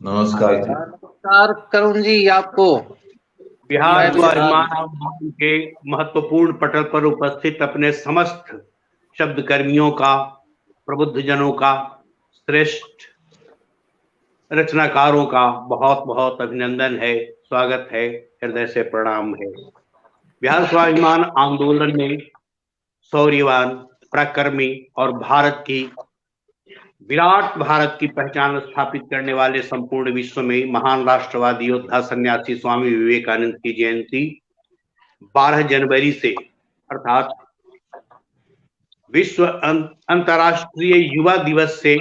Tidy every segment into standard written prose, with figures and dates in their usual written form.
नमस्कार जी। नमस्कार करुण जी आपको। बिहार मैं स्वाभिमान आंदोलन के महत्वपूर्ण पटल पर उपस्थित अपने समस्त शब्द कर्मियों का, प्रबुद्ध जनों का, श्रेष्ठ रचनाकारों का बहुत बहुत अभिनंदन है, स्वागत है, हृदय से प्रणाम है। बिहार स्वाभिमान आंदोलन में शौर्यवान, पराक्रमी और विराट भारत की पहचान स्थापित करने वाले संपूर्ण विश्व में महान राष्ट्रवादी योद्धा सन्यासी स्वामी विवेकानंद की जयंती 12 जनवरी से अर्थात विश्व अंतर्राष्ट्रीय युवा दिवस से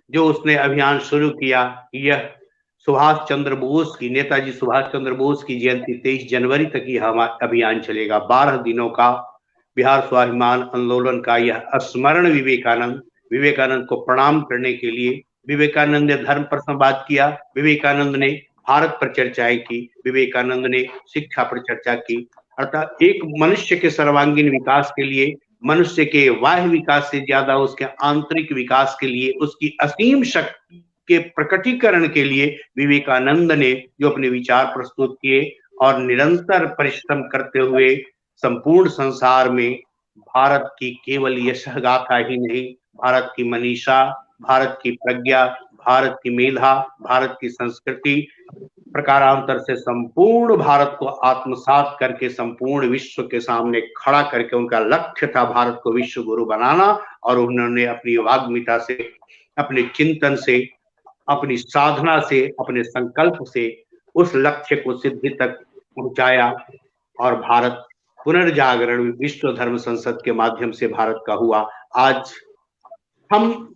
जो उसने अभियान शुरू किया, यह नेताजी सुभाष चंद्र बोस की जयंती 23 जनवरी तक यह अभियान चलेगा। 12 दिनों का बिहार स्वाभिमान आंदोलन का यह स्मरण विवेकानंद को प्रणाम करने के लिए। विवेकानंद ने धर्म पर संवाद किया, विवेकानंद ने भारत पर चर्चाएं की, विवेकानंद ने शिक्षा पर चर्चा की। अर्थात एक मनुष्य के सर्वांगीण विकास के लिए, मनुष्य के बाह्य विकास से ज्यादा उसके आंतरिक विकास के लिए, उसकी असीम शक्ति के प्रकटीकरण के लिए विवेकानंद ने जो अपने विचार प्रस्तुत किए और निरंतर परिश्रम करते हुए संपूर्ण संसार में भारत की केवल यश गाथा ही नहीं, भारत की मनीषा, भारत की प्रज्ञा, भारत की मेधा, भारत की संस्कृति प्रकारांतर से संपूर्ण भारत को आत्मसात करके संपूर्ण विश्व के सामने खड़ा करके, उनका लक्ष्य था भारत को विश्व गुरु बनाना। और उन्होंने अपनी वाग्मिता से, अपने चिंतन से, अपनी साधना से, अपने संकल्प से उस लक्ष्य को सिद्धि तक पहुंचाया और भारत पुनर्जागरण विश्व धर्म संसद के माध्यम से भारत का हुआ। आज हम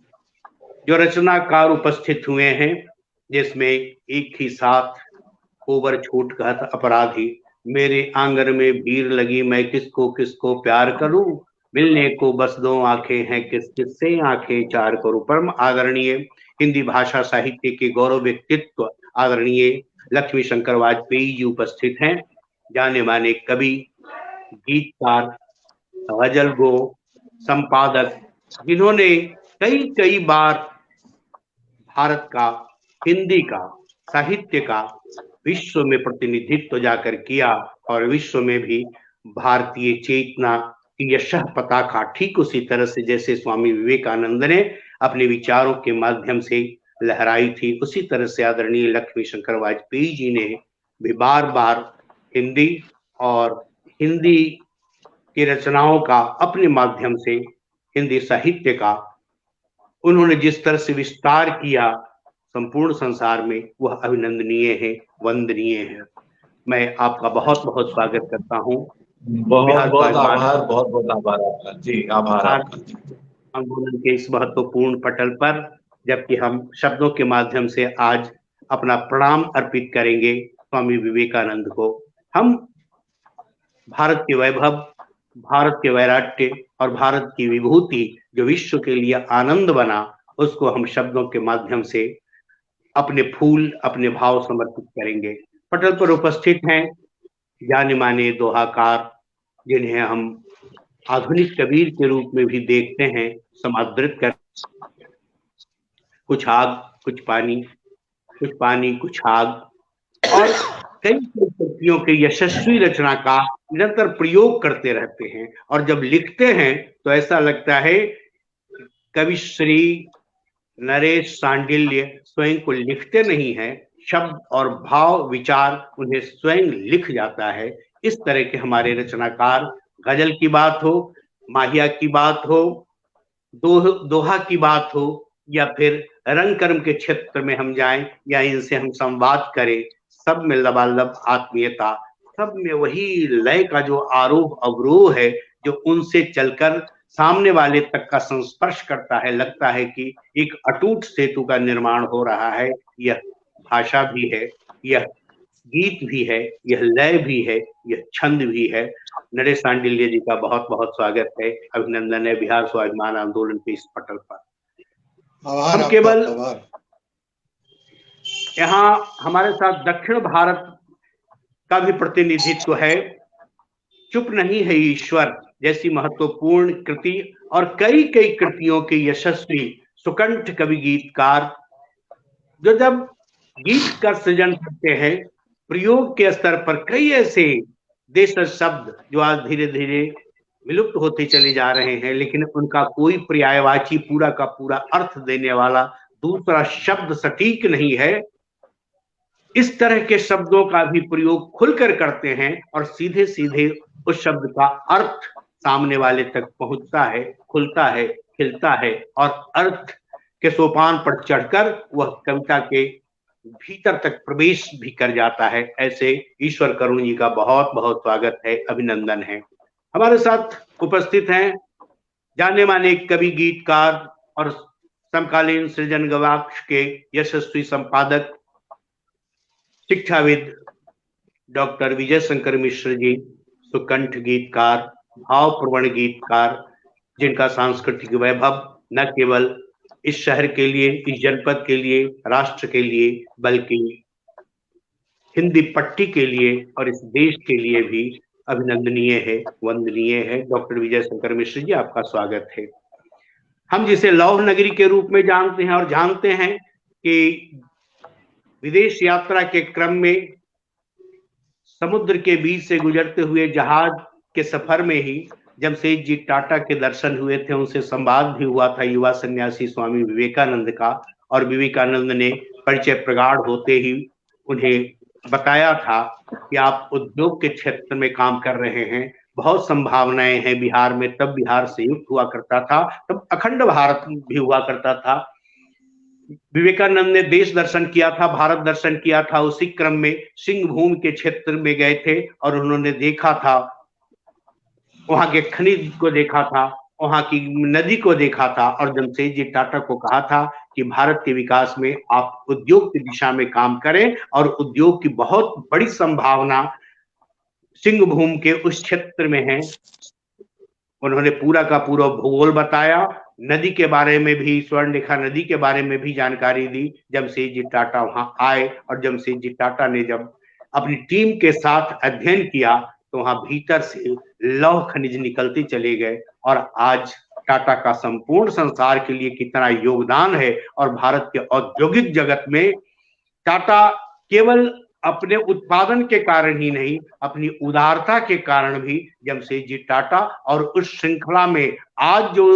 जो रचनाकार उपस्थित हुए हैं, जिसमें एक ही साथ ओवर छूट कहत अपराधी, मेरे आंगन में भीड़ लगी मैं किसको किसको प्यार करूं, मिलने को बस दो आंखें हैं किस किससे आंखें चार करूं। परम आदरणीय हिंदी भाषा साहित्य के गौरव व्यक्तित्व आदरणीय लक्ष्मी शंकर वाजपेयी जी उपस्थित हैं। जाने माने कवि, गीतकार, गजल गो, संपादक, जिन्होंने कई बार भारत का, हिंदी का, साहित्य का विश्व में प्रतिनिधित्व जाकर किया और विश्व में भी भारतीय चेतना की यशः पताका ठीक उसी तरह से जैसे स्वामी विवेकानंद ने अपने विचारों के माध्यम से लहराई थी, उसी तरह से आदरणीय लक्ष्मी शंकर वाजपेयी जी ने भी बार बार हिंदी और हिंदी की रचनाओं का अपने माध्यम से, हिंदी साहित्य का उन्होंने जिस तरह से विस्तार किया संपूर्ण संसार में, वह अभिनंदनीय है, वंदनीय है। मैं आपका बहुत बहुत स्वागत करता हूँ। बहुत बहुत आभार, बहुत बहुत आभार आपका जी, आभार आपका आंदोलन के इस महत्वपूर्ण पटल पर, जबकि हम शब्दों के माध्यम से आज अपना प्रणाम अर्पित करेंगे स्वामी विवेकानंद को। हम भारत के वैभव, भारत के वैराट्य और भारत की विभूति जो विश्व के लिए आनंद बना, उसको हम शब्दों के माध्यम से अपने फूल, अपने भाव समर्पित करेंगे। पटल पर उपस्थित हैं जाने माने दोहाकार, जिन्हें हम आधुनिक कबीर के रूप में भी देखते हैं, समादृत कर, कुछ आग कुछ पानी, कुछ पानी कुछ आग, और कई कृतियों के यशस्वी रचना का निरंतर प्रयोग करते रहते हैं। और जब लिखते हैं तो ऐसा लगता है कवि श्री नरेश सांडिल्य स्वयं को लिखते नहीं है, शब्द और भाव विचार उन्हें स्वयं लिख जाता है। इस तरह के हमारे रचनाकार, गजल की बात हो, माहिया की बात हो, दोहा की बात हो, या फिर रंग कर्म के क्षेत्र में हम जाएं या इनसे हम संवाद करें, सब में लबालब आत्मीयता, सब में वही लय का जो आरोह अवरोह है, जो उनसे चलकर सामने वाले तक का संस्पर्श करता है। लगता है कि एक अटूट सेतु का निर्माण हो रहा है। यह भाषा भी है, यह गीत भी है, यह लय भी है, यह छंद भी है। नरेश सांडिल्य जी का बहुत बहुत स्वागत है, अभिनंदन है बिहार स्वाभिमान आंदोलन के इस पटल पर। हम केवल यहाँ हमारे साथ दक्षिण भारत का भी प्रतिनिधित्व है। चुप नहीं है ईश्वर जैसी महत्वपूर्ण कृति और कई कृतियों के यशस्वी सुकंठ कवि गीतकार, जो जब गीत का सृजन करते हैं। प्रयोग के स्तर पर कई ऐसे देशज शब्द जो आज धीरे धीरे विलुप्त होते चले जा रहे हैं, लेकिन उनका कोई पर्यायवाची पूरा का पूरा अर्थ देने वाला दूसरा शब्द सटीक नहीं है। इस तरह के शब्दों का भी प्रयोग खुलकर करते हैं और सीधे सीधे उस शब्द का अर्थ सामने वाले तक पहुंचता है, खुलता है, खिलता है और अर्थ के सोपान पर चढ़कर वह कविता के भीतर तक प्रवेश भी कर जाता है। ऐसे ईश्वर करुण जी का बहुत बहुत स्वागत है, अभिनंदन है। हमारे साथ उपस्थित हैं जाने माने कवि, गीतकार और समकालीन सृजन गवाक्ष के यशस्वी संपादक, शिक्षाविद डॉक्टर विजय शंकर मिश्र जी, सुकंठ गीतकार, भावप्रवण गीतकार, जिनका सांस्कृतिक वैभव न केवल इस शहर के लिए, इस जनपद के लिए, राष्ट्र के लिए, बल्कि हिंदी पट्टी के लिए और इस देश के लिए भी अभिनंदनीय है, वंदनीय है। डॉक्टर विजय शंकर मिश्र जी, आपका स्वागत है। हम जिसे लौह नगरी के रूप में जानते हैं और जानते हैं कि विदेश यात्रा के क्रम में समुद्र के बीच से गुजरते हुए जहाज के सफर में ही जमशेद जी टाटा के दर्शन हुए थे, उनसे संवाद भी हुआ था युवा सन्यासी स्वामी विवेकानंद का, और विवेकानंद ने परिचय प्रगाढ़ होते ही उन्हें बताया था कि आप उद्योग के क्षेत्र में काम कर रहे हैं, बहुत संभावनाएं हैं बिहार में। तब बिहार संयुक्त हुआ करता था, तब अखंड भारत भी हुआ करता था। विवेकानंद ने देश दर्शन किया था, भारत दर्शन किया था। उसी क्रम में सिंहभूम के क्षेत्र में गए थे और उन्होंने देखा था, वहां के खनिज को देखा था, वहां की नदी को देखा था और जमशेद जी टाटा को कहा था कि भारत के विकास में आप उद्योग की दिशा में काम करें, और उद्योग की बहुत बड़ी संभावना सिंहभूम के उस क्षेत्र में है। उन्होंने पूरा का पूरा भूगोल बताया, नदी के बारे में भी, स्वर्णरेखा नदी के बारे में भी जानकारी दी। जमशेद जी टाटा वहां आए और जमशेद जी टाटा ने जब अपनी टीम के साथ अध्ययन किया तो वहां भीतर से लौह खनिज निकलते चले गए। और आज टाटा का संपूर्ण संसार के लिए कितना योगदान है, और भारत के औद्योगिक जगत में टाटा केवल अपने उत्पादन के कारण ही नहीं, अपनी उदारता के कारण भी जमशेद जी टाटा और उस श्रृंखला में आज जो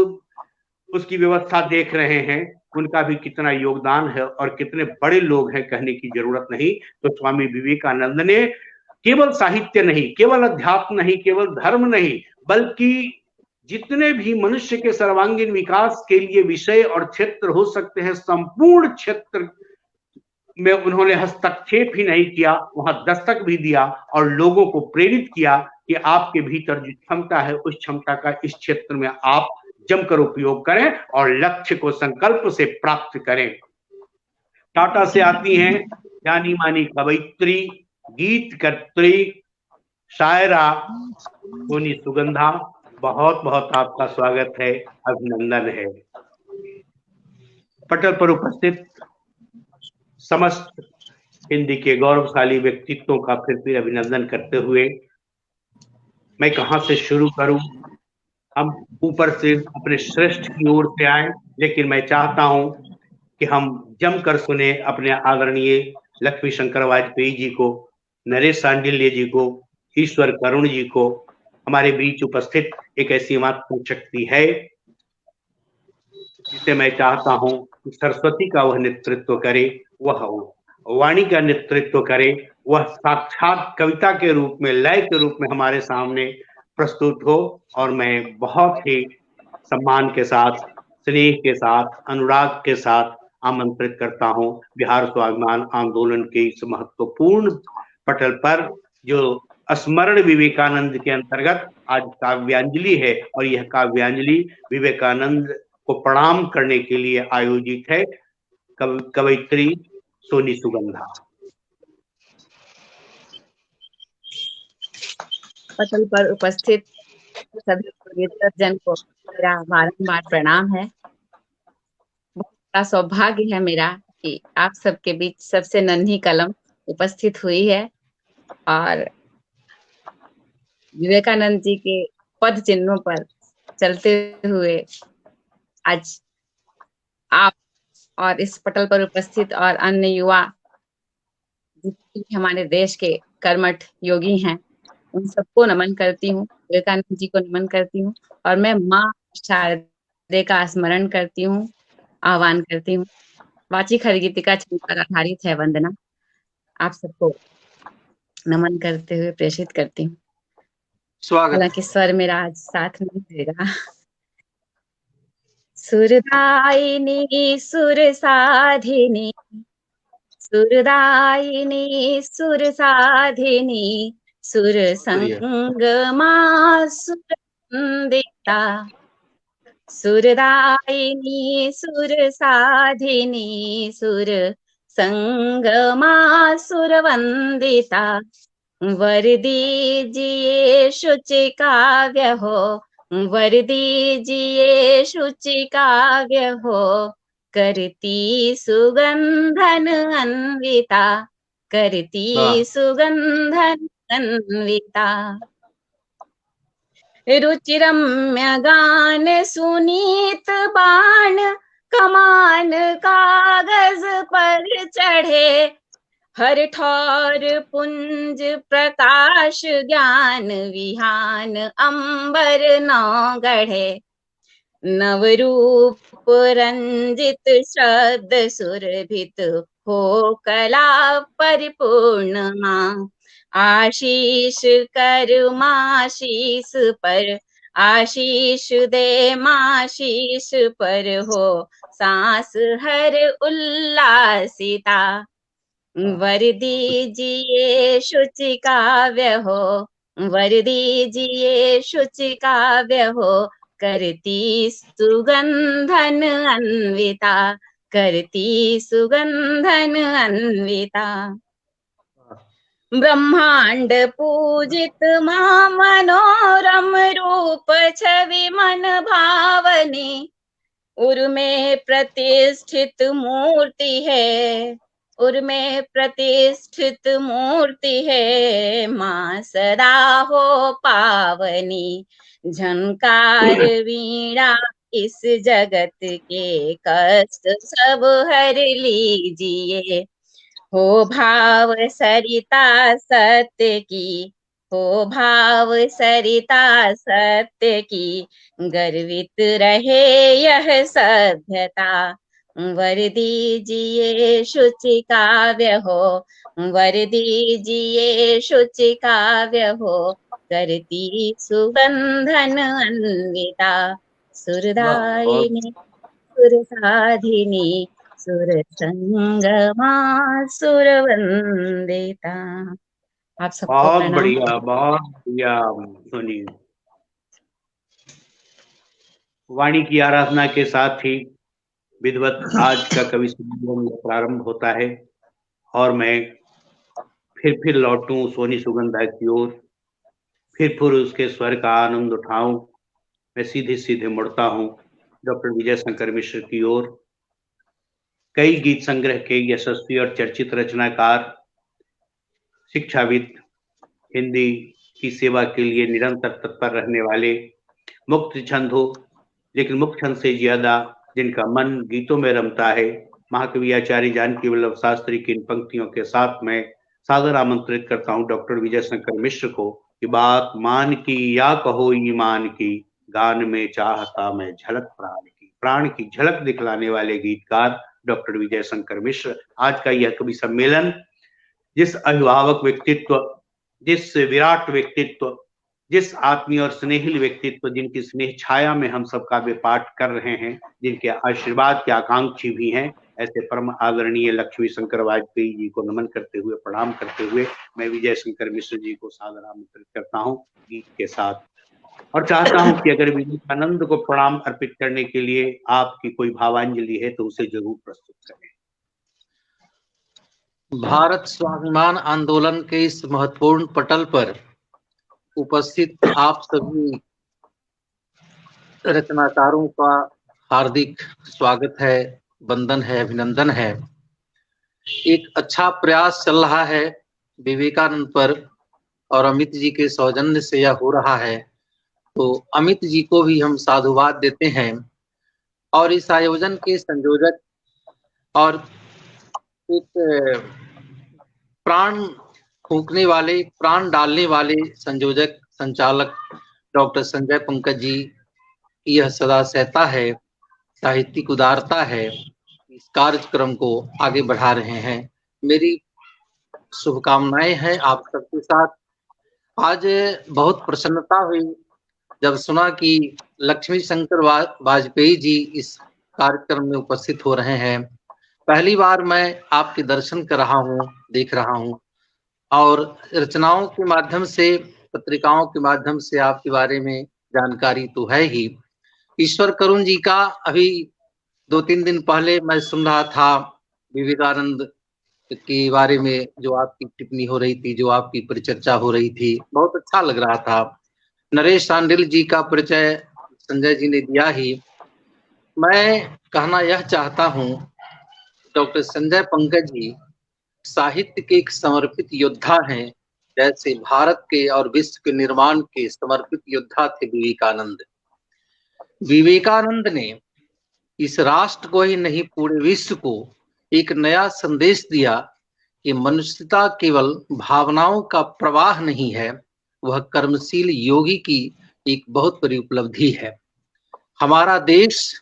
उसकी व्यवस्था देख रहे हैं, उनका भी कितना योगदान है और कितने बड़े लोग हैं, कहने की जरूरत नहीं। तो स्वामी विवेकानंद ने केवल साहित्य नहीं, केवल अध्यात्म नहीं, केवल धर्म नहीं, बल्कि जितने भी मनुष्य के सर्वांगीण विकास के लिए विषय और क्षेत्र हो सकते हैं, संपूर्ण क्षेत्र में उन्होंने हस्तक्षेप ही नहीं किया, वहां दस्तक भी दिया और लोगों को प्रेरित किया कि आपके भीतर जो क्षमता है, उस क्षमता का इस क्षेत्र में आप जमकर उपयोग करें और लक्ष्य को संकल्प से प्राप्त करें। टाटा से आती हैं जानी मानी कवयित्री, गीतकर्त्री, शायरा सोनी सुगंधा। बहुत बहुत आपका स्वागत है, अभिनंदन है। पटल पर उपस्थित समस्त हिंदी के गौरवशाली व्यक्तित्वों का फिर अभिनंदन करते हुए मैं कहां से शुरू करूं। हम ऊपर से अपने श्रेष्ठ की ओर से आए, लेकिन मैं चाहता हूं कि हम जमकर सुने अपने आदरणीय लक्ष्मी शंकर वाजपेयी जी को, नरेश सांडिल्य जी को, ईश्वर करुण जी को। हमारे बीच उपस्थित एक ऐसी मातृ शक्ति है जिसे मैं चाहता हूं कि सरस्वती का वह नेतृत्व करे, वह वाणी का नेतृत्व करे, वह साक्षात कविता के रूप में, लय के रूप में हमारे सामने प्रस्तुत हो। और मैं बहुत ही सम्मान के साथ, स्नेह के साथ, अनुराग के साथ आमंत्रित करता हूं बिहार स्वाभिमान आंदोलन के इस महत्वपूर्ण पटल पर, जो स्मरण विवेकानंद के अंतर्गत आज काव्यांजलि है, और यह काव्यांजलि विवेकानंद को प्रणाम करने के लिए आयोजित है। कवयित्री सोनी सुगंधा। पटल पर उपस्थित सभी जन को मेरा बारंबार प्रणाम है। बहुत बड़ा सौभाग्य है मेरा कि आप सबके बीच सबसे नन्ही कलम उपस्थित हुई है और विवेकानंद जी के पद चिन्हों पर चलते हुए आज आप और इस पटल पर उपस्थित और अन्य युवा जितने भी हमारे देश के कर्मठ योगी हैं, उन सबको नमन करती हूँ, विवेकानंद जी को नमन करती हूँ, और मैं माँ शारदे का स्मरण करती हूँ, आह्वान करती हूँ। वाचिक हरिगीतिका छंद पर आधारित है वंदना। आप सबको नमन करते हुए प्रेषित करती हूँ। स्वागत। हालांकि स्वर मेरा आज साथ नहीं देगा। सुरदायिनी सुर साधिनी, सुरदायिनी सुर साधिनी, सुर संगमा सुर वंदिता, सुरदायिनी सुर साधिनी, सुर संगमा सुर वंदिता, वर दीजिए शुचि काव्य हो, वर दीजिए शुचि काव्य हो, करती सुगंधन अन्विता, करती सुगंधन अन्विता, रुचिरम्य गान सुनीत बाण, कमान कागज पर चढ़े, हर ठौर पुंज प्रकाश ज्ञान विहान, अंबर नौ गढ़े, नवरूप रंजित शब्द सुरभित हो कला परिपूर्ण माँ, आशीष कर माशीष पर, आशीष दे माशीष पर हो सांस हर उल्लासिता, वर दीजिए शुचि काव्य हो, वर दीजिए शुचि काव्य हो, करती सुगंधन अन्विता, करती सुगंधन अन्विता, ब्रह्मांड पूजित मां मनोरम रूप छवि मन भावनी, उर्मे प्रतिष्ठित मूर्ति है, उर्मे प्रतिष्ठित मूर्ति है, मां सदा हो पावनी, झंकार वीणा इस जगत के कष्ट सब हर लीजिए, हो भाव सरिता सत्य की, हो भाव सरिता सत्य की, गर्वित रहे यह सभ्यता, वर दीजिए शुचि काव्य हो, वर दीजिए शुचि काव्य हो, करती सुगंधन अन्विता, सुरदायिनी सुर साधिनी, सुर संगमा सुर वंदिता। आप सबको बहुत प्रणाम। बढ़िया, बहुत बढ़िया सोनी। वाणी की आराधना के साथ ही विधिवत आज का कवि सम्मेलन प्रारंभ होता है और मैं फिर लौटूं सोनी सुगंधा की ओर, फिर उसके स्वर का आनंद उठाऊं। मैं सीधे सीधे मुड़ता हूं डॉक्टर विजय शंकर मिश्र की ओर। कई गीत संग्रह के यशस्वी और चर्चित रचनाकार, शिक्षाविद, हिंदी की सेवा के लिए निरंतर तत्पर रहने वाले, मुक्त छंद हो लेकिन मुक्त छंद से ज्यादा जिनका मन गीतों में रमता है, महाकवि आचार्य जानकी वल्लभ शास्त्री की इन पंक्तियों के साथ मैं सादर आमंत्रित करता हूं डॉक्टर विजय शंकर मिश्र को कि बात मान की या कहो ईमान की, गान में चाहता मैं झलक प्राण की झलक दिखलाने वाले गीतकार डॉक्टर विजय शंकर मिश्र। आज का यह कवि सम्मेलन जिस अभिभावक व्यक्तित्व, जिस विराट व्यक्तित्व, जिस आत्मीय और स्नेहिल व्यक्तित्व, जिनकी स्नेह छाया में हम सब काव्य पाठ कर रहे हैं, जिनके आशीर्वाद के आकांक्षी भी हैं, ऐसे परम आदरणीय लक्ष्मी शंकर वाजपेयी जी को नमन करते हुए, प्रणाम करते हुए मैं विजय शंकर मिश्र जी को सादर आमंत्रित करता हूं गीत के साथ, और चाहता हूं कि अगर विवेकानंद को प्रणाम अर्पित करने के लिए आपकी कोई भावांजलि है तो उसे जरूर प्रस्तुत करें। भारत स्वाभिमान आंदोलन के इस महत्वपूर्ण पटल पर उपस्थित आप सभी रचनाकारों का हार्दिक स्वागत है, वंदन है, अभिनंदन है। एक अच्छा प्रयास चल रहा है विवेकानंद पर और अमित जी के सौजन्य से यह हो रहा है, तो अमित जी को भी हम साधुवाद देते हैं। और इस आयोजन के संयोजक और एक प्राण फूंकने वाले, प्राण डालने वाले संयोजक संचालक डॉक्टर संजय पंकज जी की यह सदा सहता है, साहित्यिक उदारता है, इस कार्यक्रम को आगे बढ़ा रहे हैं। मेरी शुभकामनाएं हैं आप सबके साथ। आज बहुत प्रसन्नता हुई जब सुना कि लक्ष्मी शंकर वाजपेयी जी इस कार्यक्रम में उपस्थित हो रहे हैं। पहली बार मैं आपके दर्शन कर रहा हूँ, देख रहा हूँ, और रचनाओं के माध्यम से, पत्रिकाओं के माध्यम से आपके बारे में जानकारी तो है ही। ईश्वर करुण जी का अभी 2-3 दिन पहले मैं सुन रहा था, विवेकानंद के बारे में जो आपकी टिप्पणी हो रही थी, जो आपकी परिचर्चा हो रही थी, बहुत अच्छा लग रहा था। नरेश सांडिल जी का परिचय संजय जी ने दिया ही। मैं कहना यह चाहता हूँ, डॉक्टर संजय पंकज जी साहित्य के एक समर्पित योद्धा हैं, जैसे भारत के और विश्व के निर्माण के समर्पित योद्धा थे विवेकानंद। विवेकानंद ने इस राष्ट्र को ही नहीं, पूरे विश्व को एक नया संदेश दिया कि मनुष्यता केवल भावनाओं का प्रवाह नहीं है, वह कर्मशील योगी की एक बहुत बड़ी उपलब्धि है। हमारा देश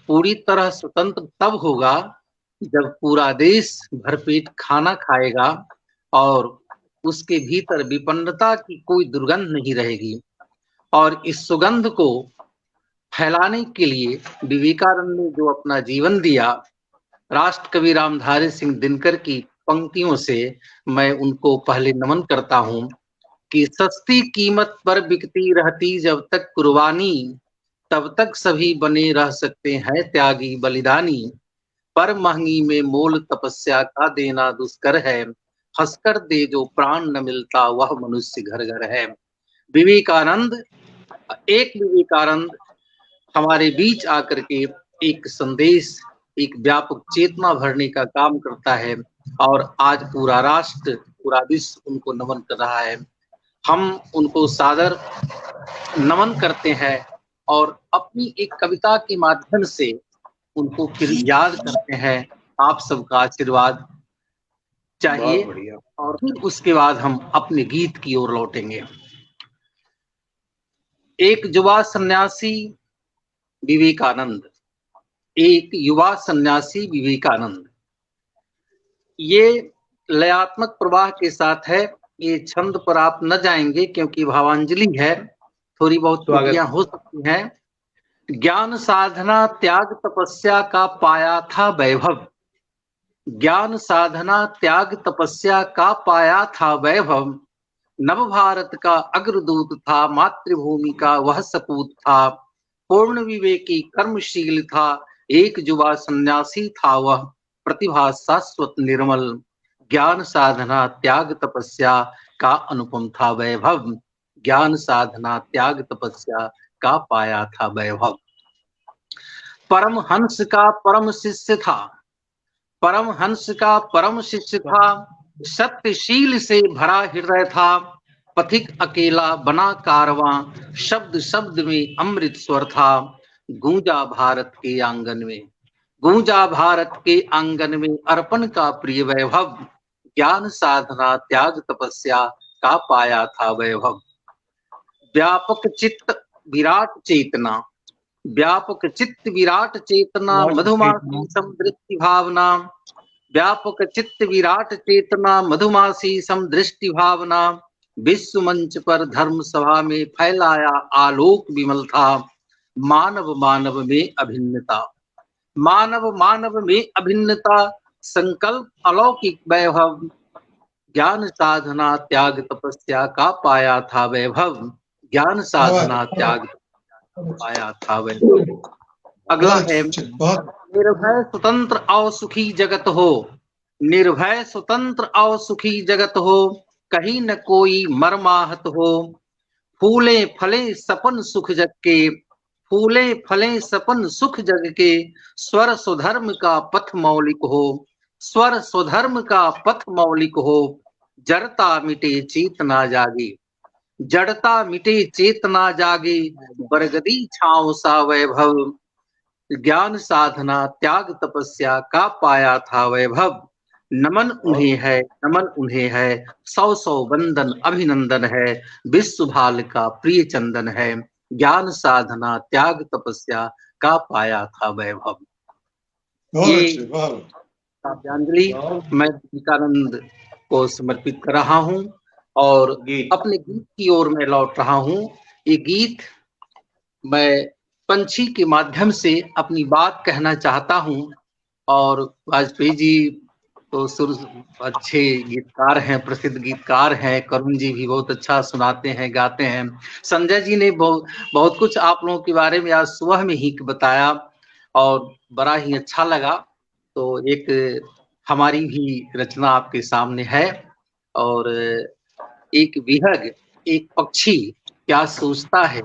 पूरी तरह स्वतंत्र तब होगा जब पूरा देश भरपेट खाना खाएगा और उसके भीतर विपन्नता की कोई दुर्गंध नहीं रहेगी। और इस सुगंध को फैलाने के लिए विवेकानंद ने जो अपना जीवन दिया, राष्ट्र कवि रामधारी सिंह दिनकर की पंक्तियों से मैं उनको पहले नमन करता हूं कि सस्ती कीमत पर बिकती रहती जब तक कुर्बानी, तब तक सभी बने रह सकते हैं त्यागी बलिदानी। पर महंगी में मोल तपस्या का देना दुष्कर है, हंसकर दे जो प्राण न मिलता वह मनुष्य घर घर है। विवेकानंद, एक विवेकानंद हमारे बीच आकर के एक संदेश, एक व्यापक चेतना भरने का काम करता है, और आज पूरा राष्ट्र, पूरा विश्व उनको नमन कर रहा है। हम उनको सादर नमन करते हैं और अपनी एक कविता के माध्यम से उनको फिर याद करते हैं। आप सबका आशीर्वाद चाहिए और फिर उसके बाद हम अपने गीत की ओर लौटेंगे। एक युवा सन्यासी विवेकानंद, एक युवा सन्यासी विवेकानंद, ये लयात्मक प्रवाह के साथ है। ये छंद पर आप न जाएंगे क्योंकि भावांजलि है, थोड़ी बहुत त्रुटियां हो सकती हैं। ज्ञान साधना त्याग तपस्या का पाया था वैभव, ज्ञान साधना त्याग तपस्या का पाया था वैभव। नव भारत का अग्रदूत था, मातृभूमि का वह सपूत था। पूर्ण विवेकी कर्मशील था, एक युवा सन्यासी था वह। प्रतिभा शाश्वत निर्मल, ज्ञान साधना त्याग तपस्या का अनुपम था वैभव। ज्ञान साधना त्याग तपस्या का पाया था वैभव। परम हंस का परम शिष्य था, परम हंस का परम शिष्य था। सत्यशील से भरा हृदय था, पथिक अकेला बना कारवां। शब्द शब्द में अमृत स्वर था, गूंजा भारत के आंगन में, गूंजा भारत के आंगन में अर्पण का प्रिय वैभव। ज्ञान साधना त्याग तपस्या का पाया था वैभव। व्यापक चित्त विराट चेतना, व्यापक चित्त विराट चेतना, मधुमासी समदृष्टि भावना। व्यापक चित्त विराट चेतना, मधुमासी समदृष्टि भावना। विश्व मंच पर धर्म सभा में फैलाया आलोक विमल था। मानव मानव में अभिन्नता, मानव मानव में अभिन्नता, संकल्प अलौकिक वैभव। ज्ञान साधना त्याग तपस्या का पाया था वैभव। ज्ञान साधना त्याग पाया था वैभव। अगला है, निर्भय स्वतंत्र और सुखी जगत हो, निर्भय स्वतंत्र और सुखी जगत हो। कहीं न कोई मर्माहत हो, फूले फले सपन सुख जग के, फूले फले सपन सुख जग के। स्वर स्वधर्म का पथ मौलिक हो, स्वर स्वधर्म का पथ मौलिक हो। जड़ता मिटे चेतना जागे, जड़ता मिटे चेतना जागे। बरगदी छाँव सा वैभव। ज्ञान साधना त्याग तपस्या का पाया था वैभव। नमन उन्हें है, नमन उन्हें है, सौ सौ वंदन अभिनंदन है, विश्व भाल का प्रिय चंदन है, ज्ञान साधना त्याग तपस्या का पाया था वैभव। ये काव्यांजलि मैं विवेकानंद को समर्पित कर रहा हूँ और अपने गीत की ओर मैं लौट रहा हूँ। ये गीत मैं पंछी के माध्यम से अपनी बात कहना चाहता हूँ। और वाजपेयी जी तो अच्छे गीतकार हैं, प्रसिद्ध गीतकार हैं। करुण जी भी बहुत अच्छा सुनाते हैं, गाते हैं। संजय जी ने बहुत कुछ आप लोगों के बारे में आज सुबह में ही बताया और बड़ा ही अच्छा लगा। तो एक हमारी भी रचना आपके सामने है। और एक विहंग, एक पक्षी क्या सोचता है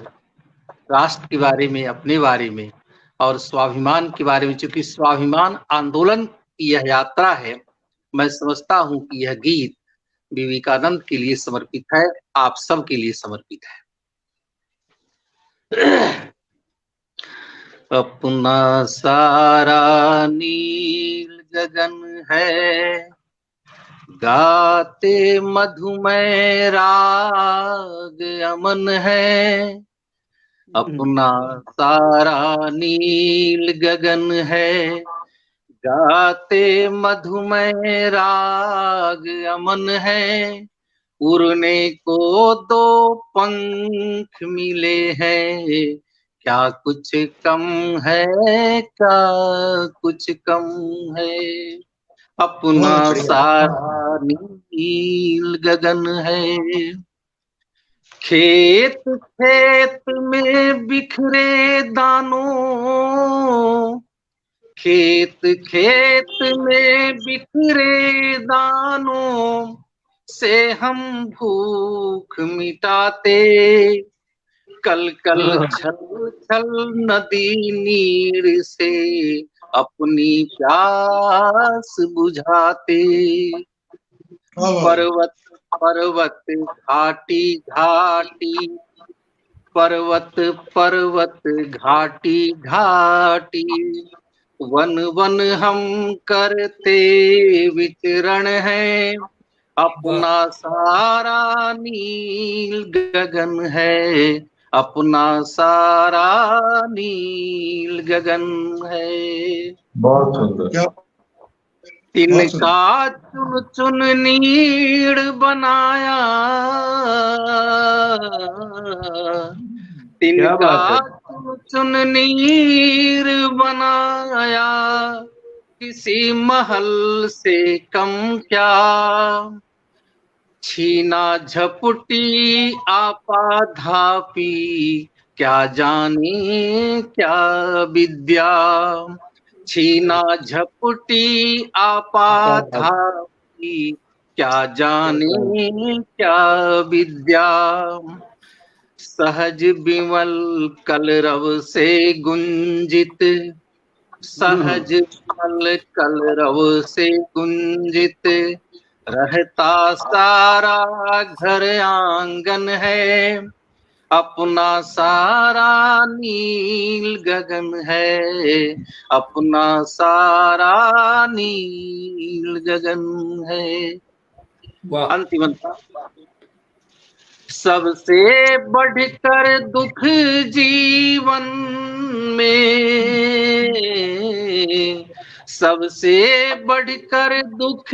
राष्ट्र के बारे में, अपने बारे में और स्वाभिमान के बारे में। चूंकि स्वाभिमान आंदोलन की यह यात्रा है, मैं समझता हूं कि यह गीत विवेकानंद के लिए समर्पित है, आप सब के लिए समर्पित है। अपना सारा नील गगन है, गाते मधुमय राग अमन है। अपना सारा नील गगन है, गाते मधुमय राग अमन है। उड़ने को दो पंख मिले हैं, क्या कुछ कम है, क्या कुछ कम है। अपना सारा नील गगन है। खेत खेत में बिखरे दानों, खेत खेत में बिखरे दानों से हम भूख मिटाते। कल कल छल छल नदी नीर से अपनी प्यास बुझाते। पर्वत पर्वत घाटी घाटी, पर्वत पर्वत घाटी घाटी, वन वन हम करते विचरण है। अपना सारा नील गगन है, अपना सारा नील गगन है। बहुत सुंदर। तिनका चुन चुन नीड़ बनाया, तिनका चुन चुन नीड़ बनाया, किसी महल से कम क्या। छीना झपटी आपाधापी, क्या जाने क्या विद्या। छीना झपटी आपाधापी, क्या जाने क्या विद्या। सहज विमल कलरव से गुंजित, सहज विमल कलरव से गुंजित, रहता सारा घर आंगन है। अपना सारा नील गगन है, अपना सारा नील गगन है। अंतिम अंत। सबसे बढ़कर दुख जीवन में, सबसे बढ़कर दुख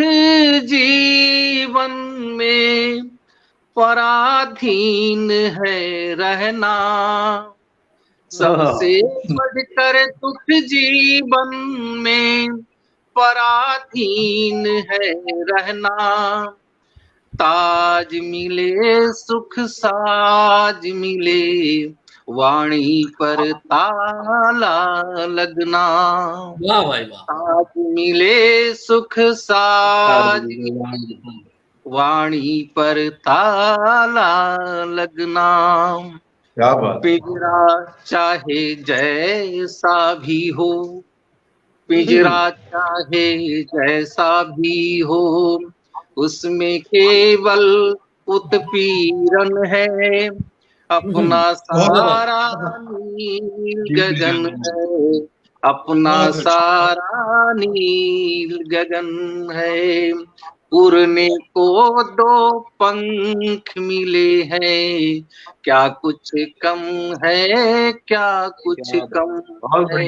जीवन में पराधीन है रहना। सबसे बढ़कर दुख जीवन में पराधीन है रहना। ताज मिले सुख साज मिले, वाणी पर ताला लगना। वाह भाई वाह। ताज मिले सुख साज, वाणी पर ताला लगना। क्या बात। पिंजरा चाहे जैसा भी हो, पिंजरा चाहे जैसा भी हो, उसमें केवल उत्पीड़न है। अपना सारा नील गगन है, अपना सारा नील गगन है, उड़ने को दो पंख मिले हैं, क्या कुछ कम है, क्या कुछ कम है,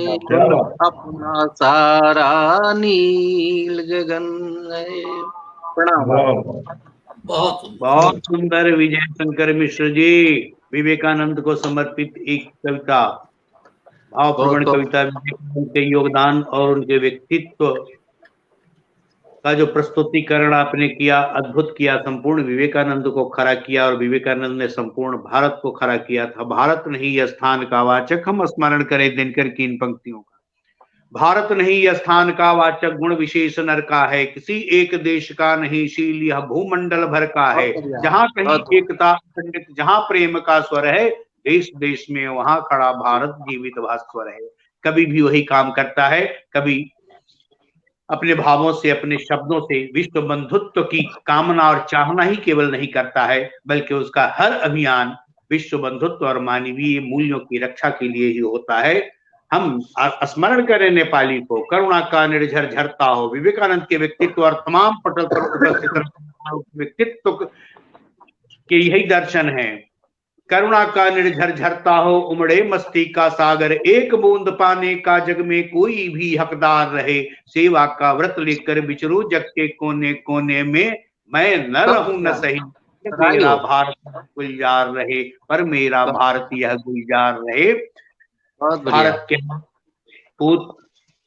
अपना सारा नील गगन है। प्रणाम। बहुत सुंदर विजय शंकर मिश्र जी, विवेकानंद को समर्पित एक कविता, भावप्रवण कविता, विवेकानंद के योगदान और उनके व्यक्तित्व का जो प्रस्तुतिकरण आपने किया, अद्भुत किया, संपूर्ण विवेकानंद को खड़ा किया और विवेकानंद ने संपूर्ण भारत को खड़ा किया था। भारत नहीं यह स्थान का वाचक, हम स्मरण करें दिनकर की इन पंक्तियों का। भारत नहीं यह स्थान का वाचक, गुण विशेष नर का है, किसी एक देश का नहीं, शील यह भूमंडल भर का है। जहां कहीं एकता पंडित, जहां प्रेम का स्वर है, देश देश में वहां खड़ा भारत जीवित भास्वर है। कभी भी वही काम करता है, कभी अपने भावों से, अपने शब्दों से विश्व बंधुत्व की कामना और चाहना ही केवल नहीं करता है, बल्कि उसका हर अभियान विश्व बंधुत्व और मानवीय मूल्यों की रक्षा के लिए ही होता है। हम स्मरण करें नेपाली को, करुणा का निर्झर झरता हो, विवेकानंद के व्यक्तित्व और तमाम पटल पर उपस्थित व्यक्तित्व के यही दर्शन है। करुणा का निर्झर झरता हो, उमड़े मस्ती का सागर, एक बूंद पाने का जग में कोई भी हकदार रहे, सेवा का व्रत लेकर विचरू जग के कोने कोने में, मैं न रहूं न सही, मेरा भारत गुलजार रहे, पर मेरा भारत यह गुलजार रहे। भारत के पूत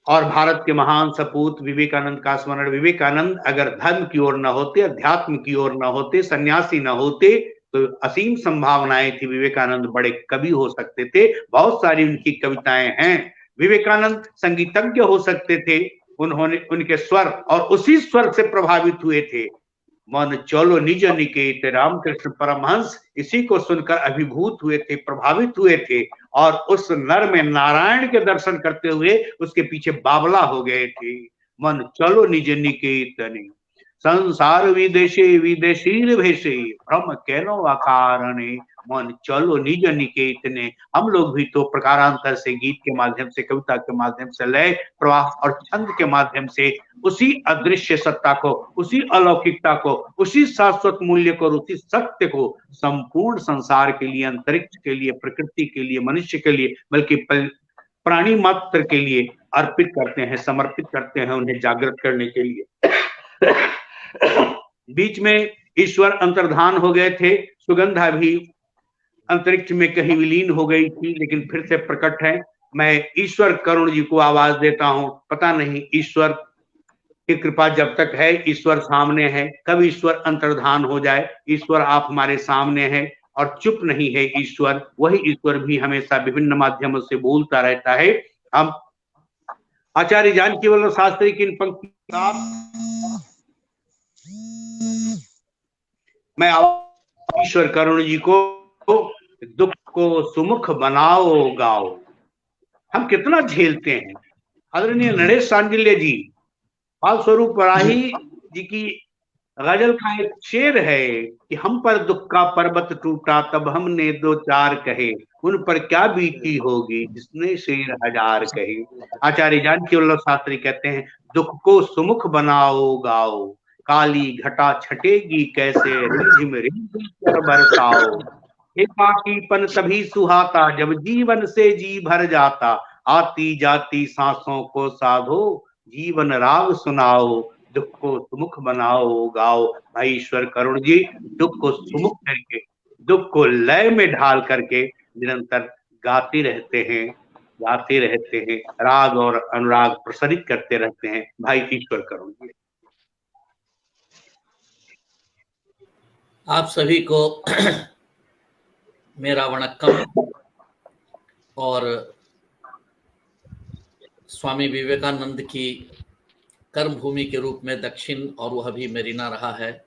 और भारत के महान सपूत विवेकानंद का स्मरण। विवेकानंद अगर धर्म की ओर न होते, अध्यात्म की ओर न होते, सन्यासी न होते, तो असीम संभावनाएं थी, विवेकानंद बड़े कवि हो सकते थे, बहुत सारी उनकी कविताएं हैं। विवेकानंद संगीतज्ञ हो सकते थे, उन्होंने उनके स्वर और उसी स्वर से प्रभावित हुए थे। मन चलो निज निकेत, रामकृष्ण परमहंस इसी को सुनकर अभिभूत हुए थे, प्रभावित हुए थे, और उस नर में नारायण के दर्शन करते हुए उसके पीछे बावला हो गए थे। मन चलो निज निकेतने, संसार विदेशे विदेशीर भेषे, भ्रम केनो अकारणे, मन चलो निज निकेतने। हम लोग भी तो प्रकारांतर से, गीत के माध्यम से, कविता के माध्यम से, लय प्रवाह और छंद के माध्यम से उसी अदृश्य सत्ता को, उसी अलौकिकता को, उसी शाश्वत मूल्य को, उसी सत्य को संपूर्ण संसार के लिए, अंतरिक्ष के लिए, प्रकृति के लिए, मनुष्य के लिए, बल्कि प्राणी मात्र के लिए अर्पित करते हैं, समर्पित करते हैं, उन्हें जागृत करने के लिए। बीच में ईश्वर अंतर्धान हो गए थे, सुगंधा भी अंतरिक्ष में कहीं विलीन हो गई थी, लेकिन फिर से प्रकट है। मैं ईश्वर करुण जी को आवाज देता हूं, पता नहीं ईश्वर की कृपा जब तक है, ईश्वर सामने है, कब ईश्वर अंतर्धान हो जाए। ईश्वर आप हमारे सामने है और चुप नहीं है ईश्वर, वही ईश्वर भी हमेशा विभिन्न माध्यमों से बोलता रहता है। हम आचार्य जानकी वल्लभ शास्त्री की इन पंक्तियों, मैं ईश्वर करुण जी को दुख को सुमुख बनाओ गाओ। हम कितना झेलते हैं। आदरणीय नरेश सांडिल्य जी, फलस्वरूप राही जी की गजल का एक शेर है कि हम पर दुख का पर्वत टूटा, तब हमने दो चार कहे, उन पर क्या बीती होगी जिसने शेर हजार कहे। आचार्य जानकी वल्लभ शास्त्री कहते हैं, दुख को सुमुख बनाओ गाओ, काली घटा छटेगी कैसे, रिमझिम रिमझिम कर बरसाओ। एकाकीपन तभी सुहाता जब जीवन से जी भर जाता, आती जाती सांसों को साधो जीवन राग सुनाओ, दुख को सुमुख बनाओ गाओ। भाई ईश्वर करुण जी दुख को सुमुख करके, दुख को लय में ढाल करके निरंतर गाते रहते हैं, गाते रहते हैं, राग और अनुराग प्रसरित करते रहते हैं। भाई ईश्वर करुण जी, आप सभी को मेरा वणक्कम। और स्वामी विवेकानंद की कर्म भूमि के रूप में दक्षिण, और वह भी मेरीना रहा है,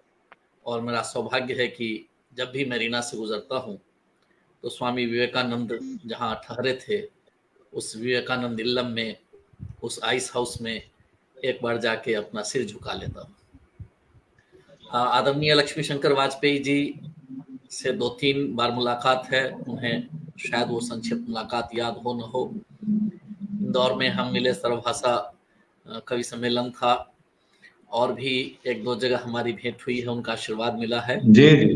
और मेरा सौभाग्य है कि जब भी मेरीना से गुजरता हूँ तो स्वामी विवेकानंद जहाँ ठहरे थे उस विवेकानंद इल्लम में, उस आइस हाउस में एक बार जाके अपना सिर झुका लेता हूँ। आदरणीय लक्ष्मी शंकर वाजपेयी जी से 2-3 बार मुलाकात है, उन्हें शायद वो संक्षिप्त मुलाकात याद हो न हो। इन इंदौर में हम मिले, सर्वभाषा कवि सम्मेलन था, और भी एक दो जगह हमारी भेंट हुई है, उनका आशीर्वाद मिला है। जी जी।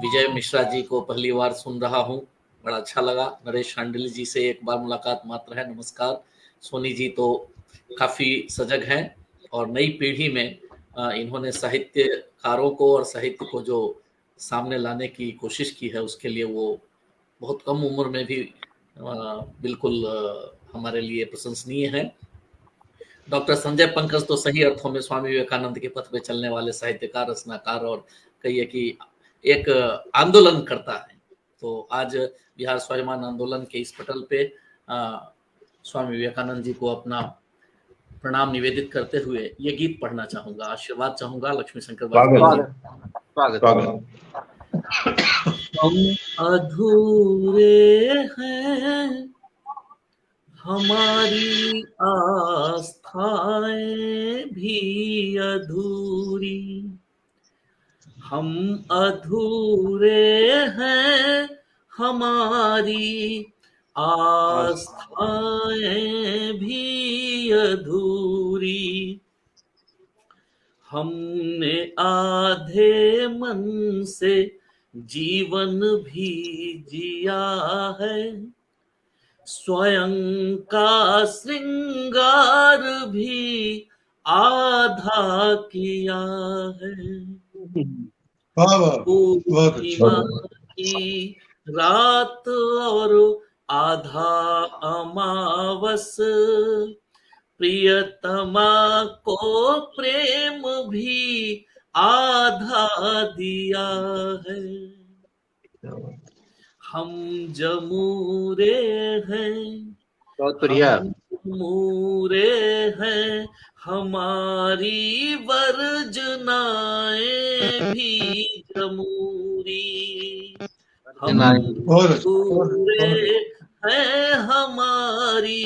विजय मिश्रा जी को पहली बार सुन रहा हूँ, बड़ा अच्छा लगा। नरेश शांडिल जी से एक बार मुलाकात मात्र है, नमस्कार। सोनी जी तो काफी सजग हैं, और नई पीढ़ी में इन्होंने साहित्यकारों को और साहित्य को जो सामने लाने की कोशिश की है, उसके लिए वो बहुत कम उम्र में भी बिल्कुल हमारे लिए प्रशंसनीय है। डॉक्टर संजय पंकज तो सही अर्थों में स्वामी विवेकानंद के पथ पे चलने वाले साहित्यकार, रचनाकार, और कहिए कि एक आंदोलन करता है। तो आज बिहार स्वाभिमान आंदोलन के इस पटल पे स्वामी विवेकानंद जी को अपना प्रणाम निवेदित करते हुए ये गीत पढ़ना चाहूंगा, आशीर्वाद चाहूंगा लक्ष्मी शंकर स्वागत। हम अधूरे हैं, हमारी आस्थाएं भी अधूरी, हम अधूरे हैं, हमारी आस्थाएं भी अधूरी, हमने आधे मन से जीवन भी जिया है, स्वयं का श्रृंगार भी आधा किया है, पूर्णिमा की रात और आधा अमावस, प्रियतमा को प्रेम भी आधा दिया है, हम जमूरे हैं, बहुत बढ़िया, जमूरे हैं, हमारी वर्जनाएं भी जमूरी, हम अधूरे हैं, हमारी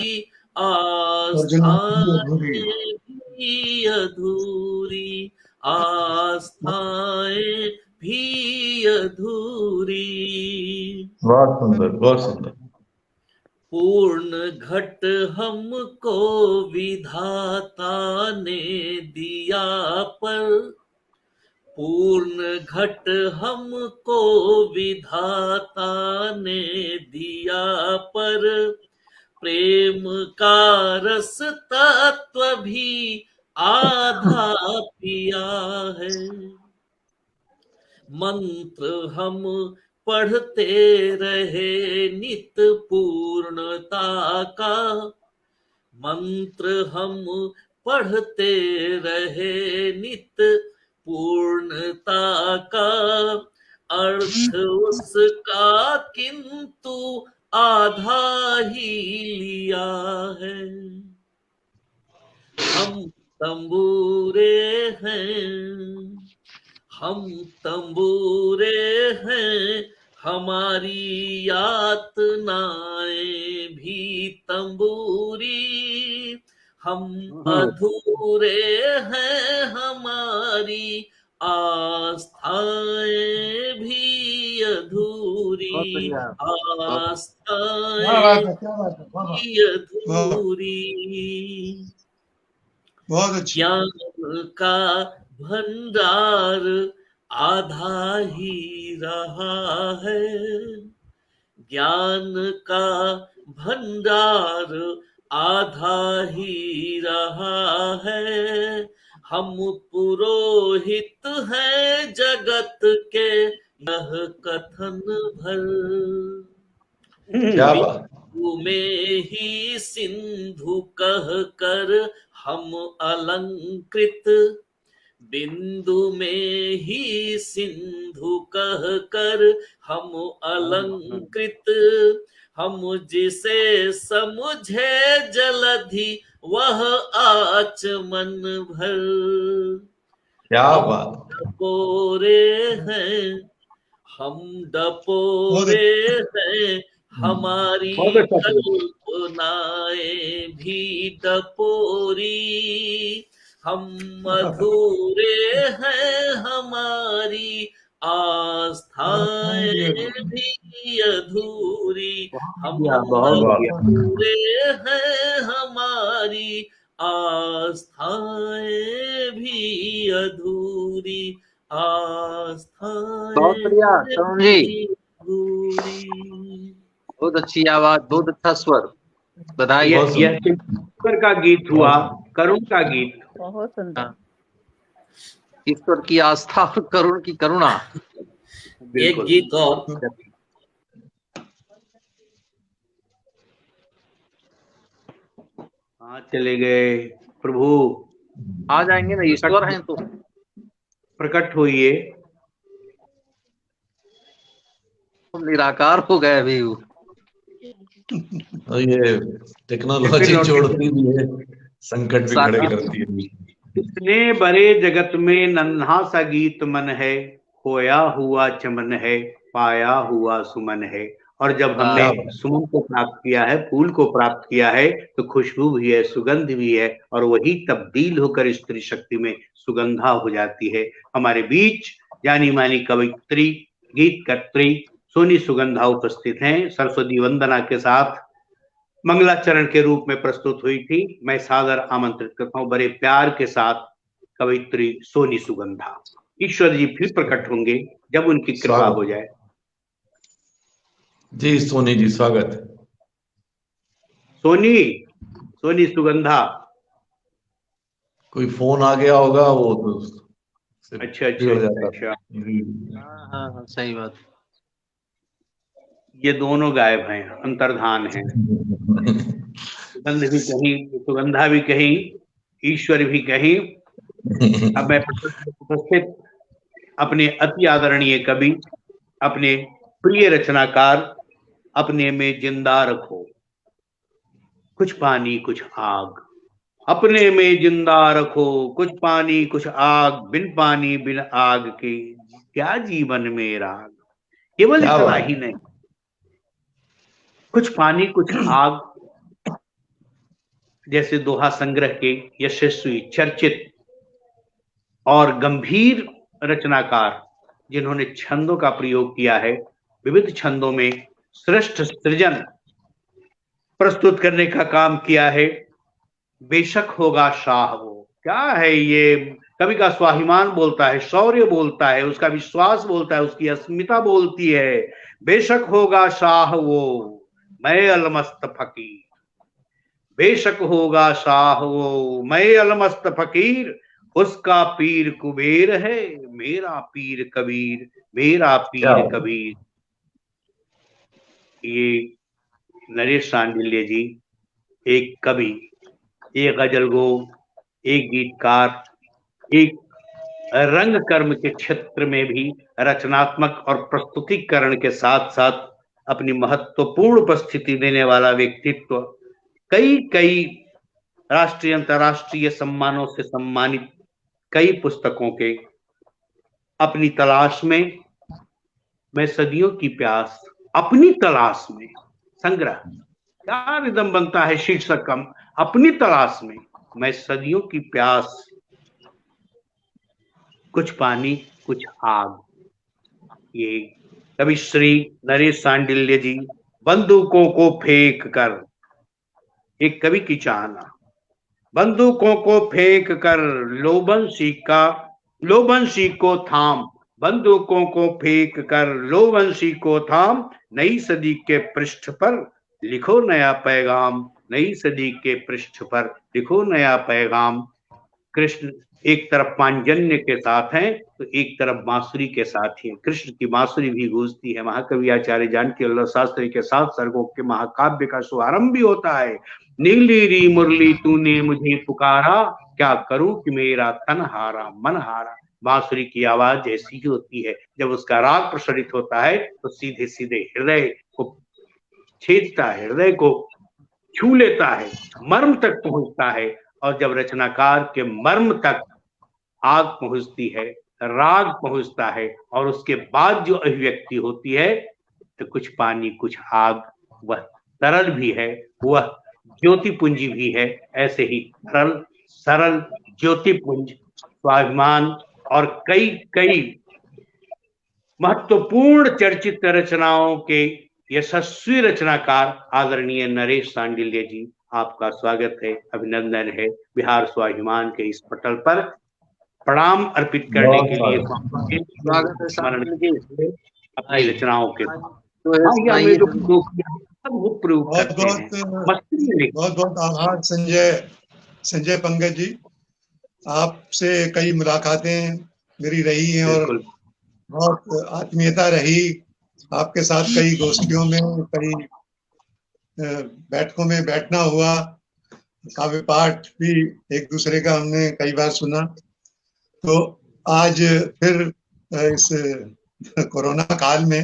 आस्थाएं भी अधूरी, आस्थाएं भी अधूरी। बहुत सुंदर, बहुत सुंदर। पूर्ण घट हमको विधाता ने दिया पर, पूर्ण घट हमको विधाता ने दिया पर, प्रेम का रस तत्व भी आधा पिया है, मंत्र हम पढ़ते रहे नित पूर्णता का, मंत्र हम पढ़ते रहे नित पूर्णता का, अर्थ उसका किंतु आधा ही लिया है, हम तंबूरे हैं, हम तंबूरे हैं, हमारी यातनाएं भी तंबूरी, हम अधूरे हैं, हमारी आस्थाएं भी अधूरी, आस्थाएं भी अधूरी, ज्ञान का भंडार आधा ही रहा है, ज्ञान का भंडार आधा ही रहा है, हम पुरोहित हैं जगत के यह कथन भर, क्या बात। में ही सिंधु कह कर हम अलंकृत, बिंदु में ही सिंधु कह कर हम अलंकृत, हम जिसे समझे जलधि वह आचमन भर, क्या हम बात। डपोरे हैं, हम डपोरे हैं, हमारी कल्पनाएं भी डपोरी, हम अधूरे हैं, हमारी आस्थाएं भी अधूरी, हम बहुत अधूरे हैं, हमारी आस्थाएं भी अधूरी, आस्थाएं बहुत बढ़िया तरुण जी, अधूरी। बहुत अच्छी आवाज, बहुत अच्छा स्वर, बधाई। यह ईश्वर का गीत हुआ, करुण का गीत। बहुत सुंदर। ईश्वर की आस्था और करुण की करुणा। एक गीत और, हाँ चले गए प्रभु, आ जाएंगे ना, ईश्वर हैं तो। प्रकट होइए। तुम निराकार हो गए अभी। और ये टेक्नोलॉजी जोड़ती भी है, संकट भी खड़े करती है। इतने बड़े जगत में नन्हा सा गीत मन है, खोया हुआ चमन है, पाया हुआ सुमन है। और जब हमने सुमन को प्राप्त किया है, फूल को प्राप्त किया है, तो खुशबू भी है, सुगंध भी है, और वही तब्दील होकर स्त्री शक्ति में सुगंधा हो जाती है। हमारे बीच जानी मानी कवयित्री, गीतकर्त्री सोनी सुगंधा उपस्थित हैं। सरस्वती वंदना के साथ मंगलाचरण के रूप में प्रस्तुत हुई थी। मैं सादर आमंत्रित करता हूं बड़े प्यार के साथ कवयित्री सोनी सुगंधा। ईश्वर जी फिर प्रकट होंगे जब उनकी कृपा हो जाए। जी सोनी जी, स्वागत है। सोनी सुगंधा, कोई फोन आ गया होगा, वो तो अच्छा। हाँ, सही बात। ये दोनों गायब हैं, अंतर्धान हैं। सुगंधा भी कहीं, ईश्वर भी कहीं। अब मैं उपस्थित अपने अति आदरणीय कवि, अपने प्रिय रचनाकार, अपने में जिंदा रखो, कुछ पानी कुछ आग, अपने में जिंदा रखो, कुछ पानी कुछ आग, बिन पानी बिन आग के क्या जीवन में राग। केवल इतना ही नहीं, कुछ पानी कुछ आग जैसे दोहा संग्रह के यशस्वी, चर्चित और गंभीर रचनाकार जिन्होंने छंदों का प्रयोग किया है, विविध छंदों में श्रेष्ठ सृजन प्रस्तुत करने का काम किया है। बेशक होगा शाह वो, क्या है ये, कवि का स्वाभिमान बोलता है, शौर्य बोलता है, उसका विश्वास बोलता है, उसकी अस्मिता बोलती है। बेशक होगा शाह वो, मैं अलमस्त फकीर, बेशक होगा शाह वो, मैं अलमस्त फकीर, उसका पीर कुबेर है, मेरा पीर कबीर, मेरा पीर कबीर। ये नरेश सांडिल्य जी एक कवि, एक गजलगो, एक गीतकार, एक रंग कर्म के क्षेत्र में भी रचनात्मक और प्रस्तुतिकरण के साथ साथ अपनी महत्वपूर्ण उपस्थिति देने वाला व्यक्तित्व, कई राष्ट्रीय अंतर्राष्ट्रीय सम्मानों से सम्मानित, कई पुस्तकों के अपनी तलाश में, मैं सदियों की प्यास अपनी तलाश में, संग्रह क्या रिदम बनता है शीर्षक कम, अपनी तलाश में, मैं सदियों की प्यास, कुछ पानी कुछ आग। ये कवि श्री नरेश सांडिल्य जी, बंदूकों को फेंक कर, एक कवि की चाहना, बंदूकों को फेंक कर लोबंशी को थाम, बंदूकों को फेंक कर लोबंशी को थाम, नई सदी के पृष्ठ पर लिखो नया पैगाम, नई सदी के पृष्ठ पर लिखो नया पैगाम। कृष्ण एक तरफ पांजन्य के साथ हैं तो एक तरफ बांसुरी के साथ ही, कृष्ण की बांसुरी भी गूंजती है। महाकवि आचार्य जानकी वल्लभ शास्त्री के साथ सर्गों के महाकाव्य का शुभारंभ भी होता है। नीली री मुरली तूने मुझे पुकारा, क्या करूं कि मेरा तन हारा मन हारा। बांसुरी की आवाज ऐसी ही होती है, जब उसका राग प्रसरित होता है तो सीधे सीधे हृदय को छेदता है, हृदय को छू लेता है, मर्म तक पहुंचता है। और जब रचनाकार के मर्म तक आग पहुंचती है, राग पहुंचता है, और उसके बाद जो अभिव्यक्ति होती है, तो कुछ पानी कुछ आग, वह तरल भी है, वह ज्योतिपुंज भी है। ऐसे ही सरल ज्योतिपुंज, स्वाभिमान और कई महत्वपूर्ण चर्चित रचनाओं के यशस्वी रचनाकार आदरणीय नरेश सांडिल्य जी, आपका स्वागत है, अभिनंदन है। बिहार स्वाभिमान के इस पटल पर प्रणाम अर्पित करने के लिए स्वागत है सांडिल्य जी अपनी रचनाओं के बहुत बहुत आभार संजय पंकज जी। आपसे कई मुलाकातें मेरी रही हैं और बहुत आत्मीयता रही। आपके साथ कई गोष्ठियों में, कई बैठकों में बैठना हुआ, काव्य पाठ भी एक दूसरे का हमने कई बार सुना। तो आज फिर इस कोरोना काल में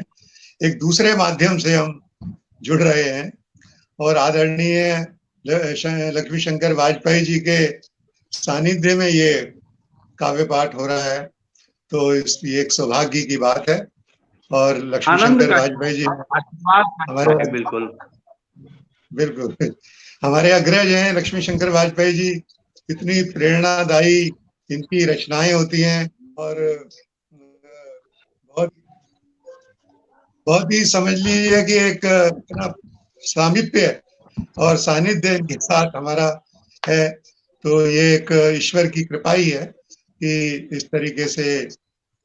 एक दूसरे माध्यम से हम जुड़ रहे हैं और आदरणीय लक्ष्मी शंकर वाजपेयी जी के सानिध्य में ये काव्य पाठ हो रहा है, तो ये एक सौभाग्य की बात है। और लक्ष्मी शंकर वाजपेयी जी हमारे बिल्कुल हमारे अग्रज हैं। लक्ष्मी शंकर वाजपेयी जी इतनी प्रेरणादायी इनकी रचनाएं होती हैं और बहुत ही समझ लीजिए कि एक सामीप्य और सानिध्य इनके साथ हमारा है। तो ये एक ईश्वर की कृपा ही है कि इस तरीके से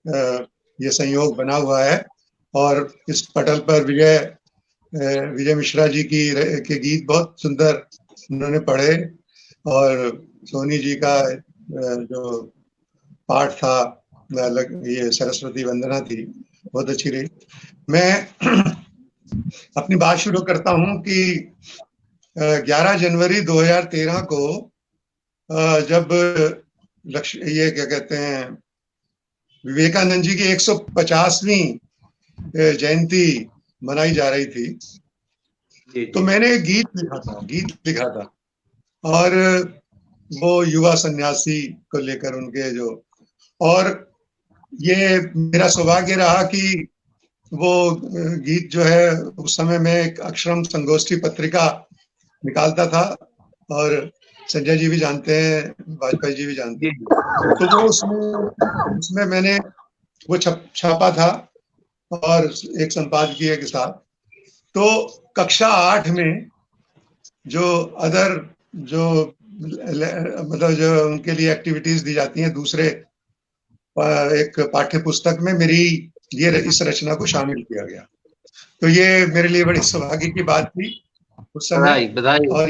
ये संयोग बना हुआ है। और इस पटल पर विजय मिश्रा जी के गीत बहुत सुंदर उन्होंने पढ़े और सोनी जी का जो पाठ था, ये सरस्वती वंदना थी, बहुत अच्छी रही। मैं अपनी बात शुरू करता हूं कि 11 जनवरी 2013 को जब ये क्या कहते हैं, विवेकानंद जी की 150वीं जयंती मनाई जा रही थी, तो मैंने एक गीत लिखा था और वो युवा सन्यासी को लेकर उनके जो, और ये मेरा सौभाग्य रहा कि वो गीत जो है उस समय मैं एक अक्षरम संगोष्ठी पत्रिका निकालता था और संजय जी भी जानते हैं, वाजपेयी जी भी जानते हैं। तो वो उसमें मैंने वो छापा था और एक संपादकीय के साथ। तो कक्षा 8 में जो मतलब जो उनके लिए एक्टिविटीज दी जाती हैं, दूसरे एक पाठ्य पुस्तक में मेरी इस रचना को शामिल किया गया। तो ये मेरे लिए बड़ी सौभाग्य की बात थी उस समय। और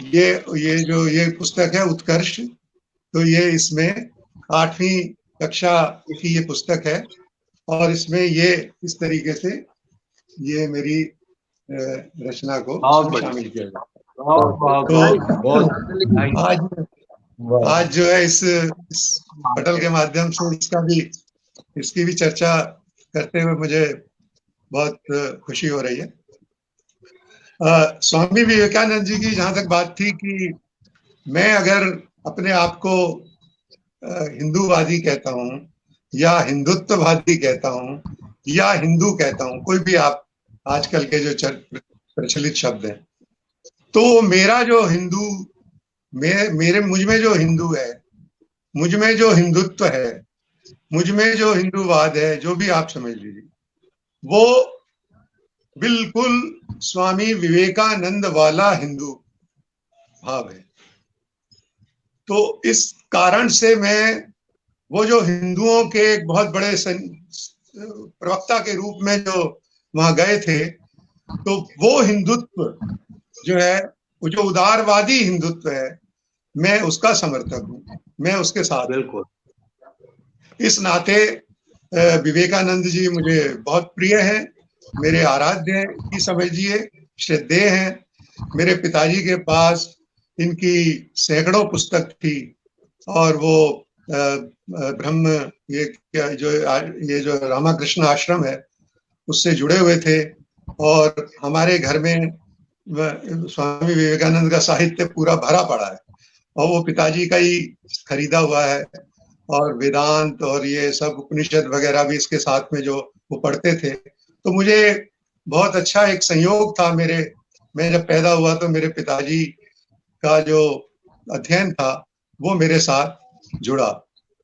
ये पुस्तक है उत्कर्ष, तो ये इसमें 8वीं कक्षा की ये पुस्तक है और इसमें ये इस तरीके से ये मेरी रचना को शामिल किया गया। तो आज जो है इस पटल के माध्यम से इसकी भी चर्चा करते हुए मुझे बहुत खुशी हो रही है। स्वामी विवेकानंद जी की जहां तक बात थी कि मैं अगर अपने आप को हिंदूवादी कहता हूं या हिंदुत्ववादी कहता हूं या हिंदू कहता हूं, कोई भी आप आजकल के जो प्रचलित शब्द हैं, तो मेरा जो हिंदू मुझ में जो हिंदू है, मुझ में जो हिंदुत्व है, मुझ में जो हिंदूवाद है, जो भी आप समझ लीजिए, वो बिल्कुल स्वामी विवेकानंद वाला हिंदू भाव है। तो इस कारण से मैं वो जो हिंदुओं के एक बहुत बड़े प्रवक्ता के रूप में जो वहां गए थे, तो वो हिंदुत्व जो है, वो जो उदारवादी हिंदुत्व है, मैं उसका समर्थक हूँ, मैं उसके साथ। बिल्कुल। इस नाते विवेकानंद जी मुझे बहुत प्रिय हैं, मेरे आराध्य की समझिए, श्रद्धेय हैं। मेरे पिताजी के पास इनकी सैकड़ों पुस्तक थी और वो ब्रह्म ये जो रामाकृष्ण आश्रम है उससे जुड़े हुए थे और हमारे घर में स्वामी विवेकानंद का साहित्य पूरा भरा पड़ा है और वो पिताजी का ही खरीदा हुआ है। और वेदांत और ये सब उपनिषद वगैरह भी इसके साथ में जो वो पढ़ते थे। तो मुझे बहुत अच्छा एक संयोग था, मैं जब पैदा हुआ तो मेरे पिताजी का जो अध्ययन था वो मेरे साथ जुड़ा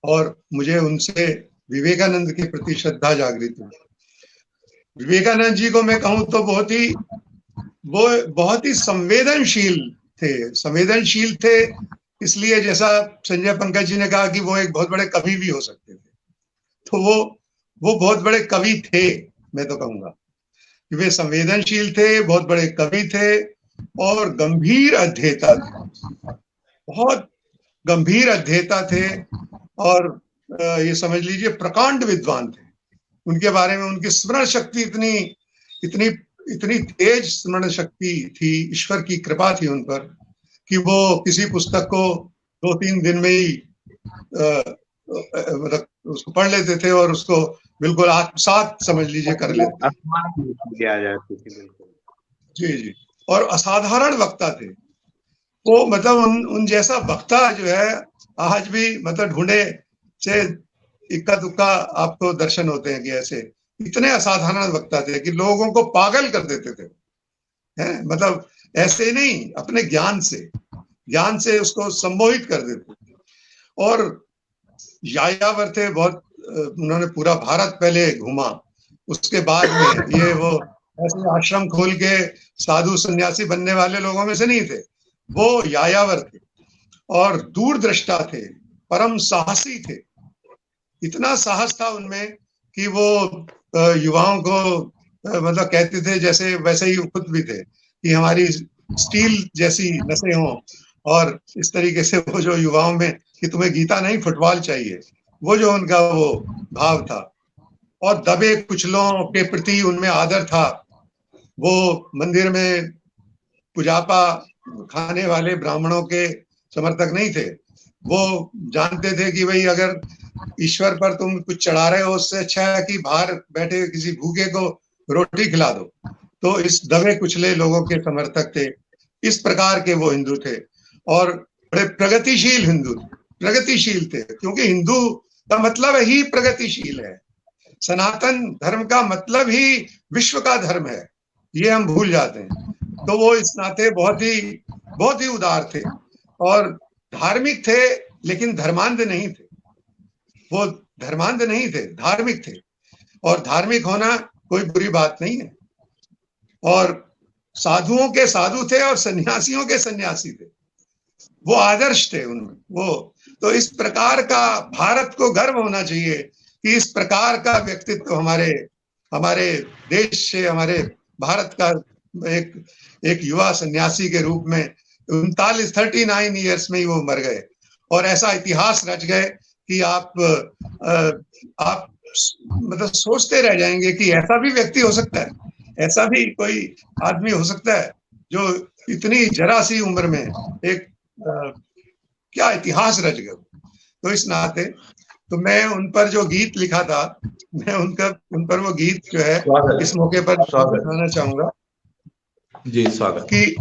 और मुझे उनसे विवेकानंद के प्रति श्रद्धा जागृत हुई। विवेकानंद जी को मैं कहूं तो बहुत ही संवेदनशील थे। इसलिए जैसा संजय पंकज जी ने कहा कि वो एक बहुत बड़े कवि भी हो सकते थे, तो वो बहुत बड़े कवि थे। मैं तो कहूंगा कि वे संवेदनशील थे, बहुत बड़े कवि थे और गंभीर अध्येता थे, बहुत गंभीर अध्येता थे और ये समझ लीजिए प्रकांड विद्वान थे। उनके बारे में उनकी स्मरण शक्ति इतनी तेज स्मरण शक्ति थी, ईश्वर की कृपा थी उन पर कि वो किसी पुस्तक को 2-3 दिन में ही मतलब उसको पढ़ लेते थे और उसको बिल्कुल आत्मसात समझ लीजिए कर लेते थे। जी। और असाधारण वक्ता थे वो, मतलब उन जैसा वक्ता जो है आज भी मतलब ढूंढे से इक्का दुक्का आपको दर्शन होते हैं कि ऐसे इतने असाधारण वक्ता थे कि लोगों को पागल कर देते थे, हैं? मतलब ऐसे नहीं, अपने ज्ञान से उसको सम्मोहित कर देते थे। और यायावर थे बहुत, उन्होंने पूरा भारत पहले घूमा, उसके बाद में ये वो ऐसे आश्रम खोल के साधु सन्यासी बनने वाले लोगों में से नहीं थे, वो यायावर थे और दूरदृष्टा थे, परम साहसी थे। इतना साहस था उनमें कि वो युवाओं को मतलब कहते थे जैसे वैसे ही खुद भी थे कि हमारी स्टील जैसी नसें हों, और इस तरीके से वो जो युवाओं में कि तुम्हें गीता नहीं फुटबॉल चाहिए, वो जो उनका वो भाव था। और दबे कुचलों के प्रति उनमें आदर था। वो मंदिर में पुजापा खाने वाले ब्राह्मणों के समर्थक नहीं थे। वो जानते थे कि भाई अगर ईश्वर पर तुम कुछ चढ़ा रहे हो, उससे अच्छा है कि बाहर बैठे किसी भूखे को रोटी खिला दो। तो इस दबे कुचले लोगों के समर्थक थे। इस प्रकार के वो हिंदू थे और बड़े प्रगतिशील थे, क्योंकि हिंदू का मतलब ही प्रगतिशील है। सनातन धर्म का मतलब ही विश्व का धर्म है, ये हम भूल जाते हैं। तो वो इस नाते बहुत ही उदार थे और धार्मिक थे, लेकिन धर्मांध नहीं थे। वो धर्मांध नहीं थे, धार्मिक थे, और धार्मिक होना कोई बुरी बात नहीं है। और साधुओं के साधु थे और सन्यासियों के सन्यासी थे। वो आदर्श थे उनमें। वो तो इस प्रकार का भारत को गर्व होना चाहिए कि इस प्रकार का व्यक्तित्व हमारे देश से, हमारे भारत का एक युवा सन्यासी के रूप में 39 ईयर्स में ही वो मर गए और ऐसा इतिहास रच गए कि आप मतलब सोचते रह जाएंगे कि ऐसा भी व्यक्ति हो सकता है, ऐसा भी कोई आदमी हो सकता है जो इतनी जरा सी उम्र में एक क्या इतिहास रच गया। तो इस नाते तो मैं उन पर जो गीत लिखा था, मैं उन पर वो गीत जो है इस मौके पर सुनाना चाहूंगा। जी स्वागत। कि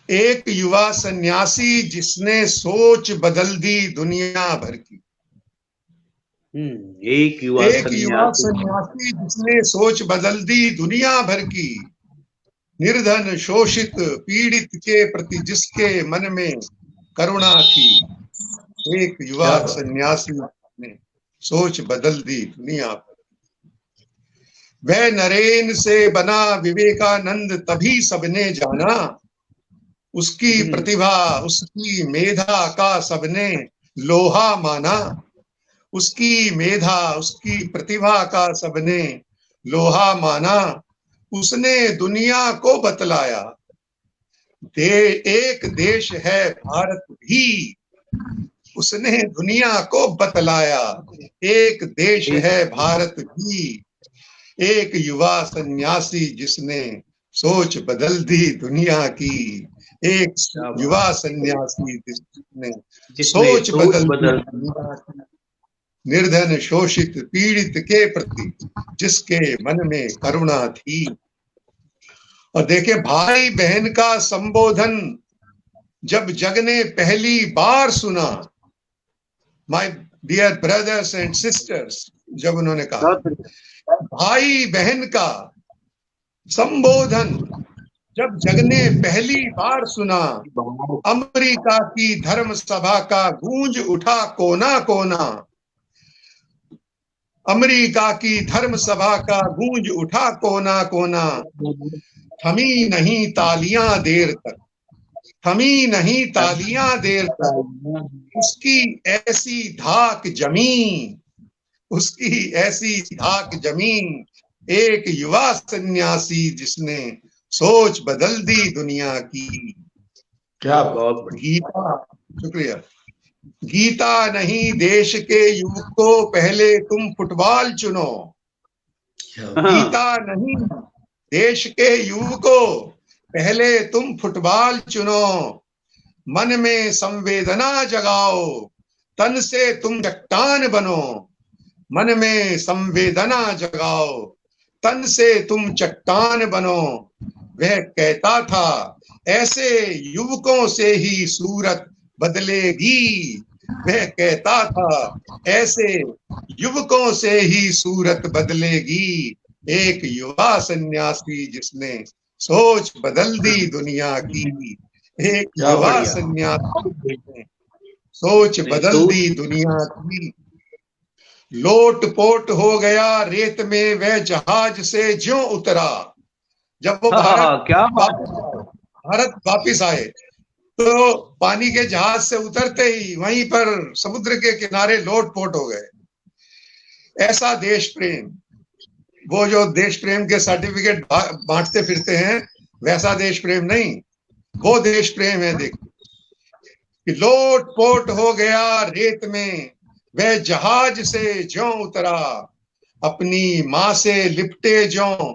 एक युवा सन्यासी जिसने सोच बदल दी दुनिया भर की। एक युवा सन्यासी जिसने सोच बदल दी दुनिया भर की, निर्धन शोषित पीड़ित के प्रति जिसके मन में करुणा थी। एक युवा सन्यासी ने सोच बदल दी दुनिया भर। वह नरेन से बना विवेकानंद तभी सबने जाना, उसकी प्रतिभा उसकी मेधा का सबने लोहा माना। उसकी मेधा उसकी प्रतिभा का सबने लोहा माना। उसने दुनिया को बतलाया एक देश है भारत भी। उसने दुनिया को बतलाया एक देश है भारत भी। एक युवा सन्यासी जिसने सोच बदल दी दुनिया की। एक युवा सन्यासी जिसने सोच बदल दी दुनिया की, निर्धन शोषित पीड़ित के प्रति जिसके मन में करुणा थी। और देखे भाई बहन का संबोधन जब जग ने पहली बार सुना, my dear brothers and sisters, जब उन्होंने कहा भाई बहन का संबोधन जब जग ने पहली बार सुना, अमेरिका की धर्म सभा का गूंज उठा कोना कोना। अमेरिका की धर्म सभा का गूंज उठा कोना कोना। थमी नहीं तालियां देर तक, थमी नहीं तालियां देर तक। उसकी ऐसी धाक जमी, उसकी ऐसी धाक जमी। एक युवा सन्यासी जिसने सोच बदल दी दुनिया की। क्या गीता, शुक्रिया। गीता नहीं देश के युवक को पहले तुम फुटबॉल चुनो। गीता नहीं देश के युवक को पहले तुम फुटबॉल चुनो। मन में संवेदना जगाओ, तन से तुम चट्टान बनो। मन में संवेदना जगाओ, तन से तुम चट्टान बनो। वह कहता था ऐसे युवकों से ही सूरत बदलेगी। वह कहता था ऐसे युवकों से ही सूरत बदलेगी। एक युवा सन्यासी जिसने सोच बदल दी दुनिया की। एक युवा सन्यासी जिसने सोच बदल दी दुनिया की। लोट पोट हो गया रेत में वह जहाज से ज्यों उतरा। जब वो भारत वापिस आए तो पानी के जहाज से उतरते ही वहीं पर समुद्र के किनारे लोट पोट हो गए। ऐसा देश प्रेम, वो जो देश प्रेम के सर्टिफिकेट बांटते फिरते हैं वैसा देश प्रेम नहीं, वो देश प्रेम है। देखो कि लोट पोट हो गया रेत में वह जहाज से ज्यों उतरा। अपनी माँ से लिपटे ज्यों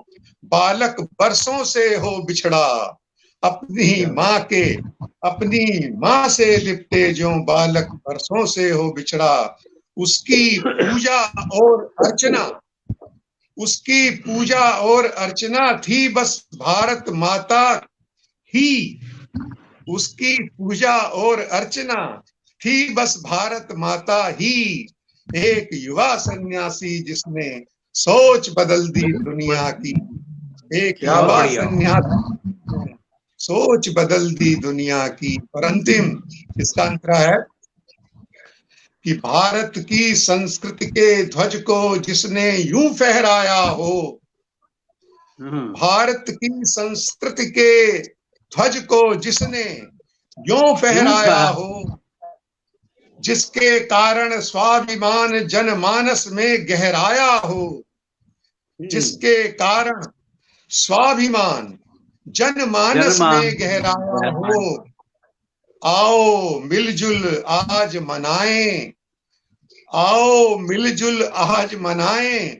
बालक बरसों से हो बिछड़ा। अपनी माँ से लिपटे ज्यों बालक बरसों से हो बिछड़ा। उसकी पूजा और अर्चना, उसकी पूजा और अर्चना थी बस भारत माता ही। उसकी पूजा और अर्चना थी बस भारत माता ही। एक युवा सन्यासी जिसने सोच बदल दी दुनिया की। एक युवा सन्यासी सोच बदल दी दुनिया की। और अंतिम इसका अंतरा है कि भारत की संस्कृति के ध्वज को जिसने यूं फहराया हो। भारत की संस्कृति के ध्वज को जिसने यूं फहराया हो। जिसके कारण स्वाभिमान जनमानस में गहराया हो। जिसके कारण स्वाभिमान जनमानस में गहराया हो। आओ मिलजुल आज मनाएं, आओ मिलजुल आज मनाएं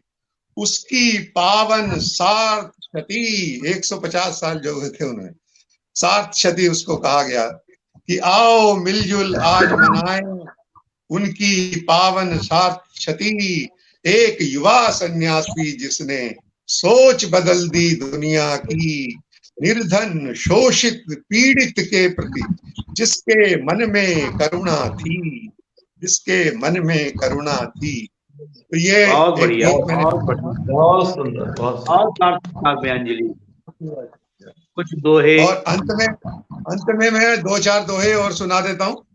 उसकी पावन सार्थशती। 150 साल जो हुए थे उन्हें सार्थशती उसको कहा गया कि आओ मिलजुल आज मनाएं उनकी पावन सार्थशती। एक युवा सन्यासी जिसने सोच बदल दी दुनिया की। निर्धन शोषित पीड़ित के प्रति जिसके मन में करुणा थी, जिसके मन में करुणा थी। तो ये बहुत बढ़िया, बहुत सुंदर, बहुत अंजलि। कुछ दोहे और अंत में मैं 2-4 दोहे और सुना देता हूँ।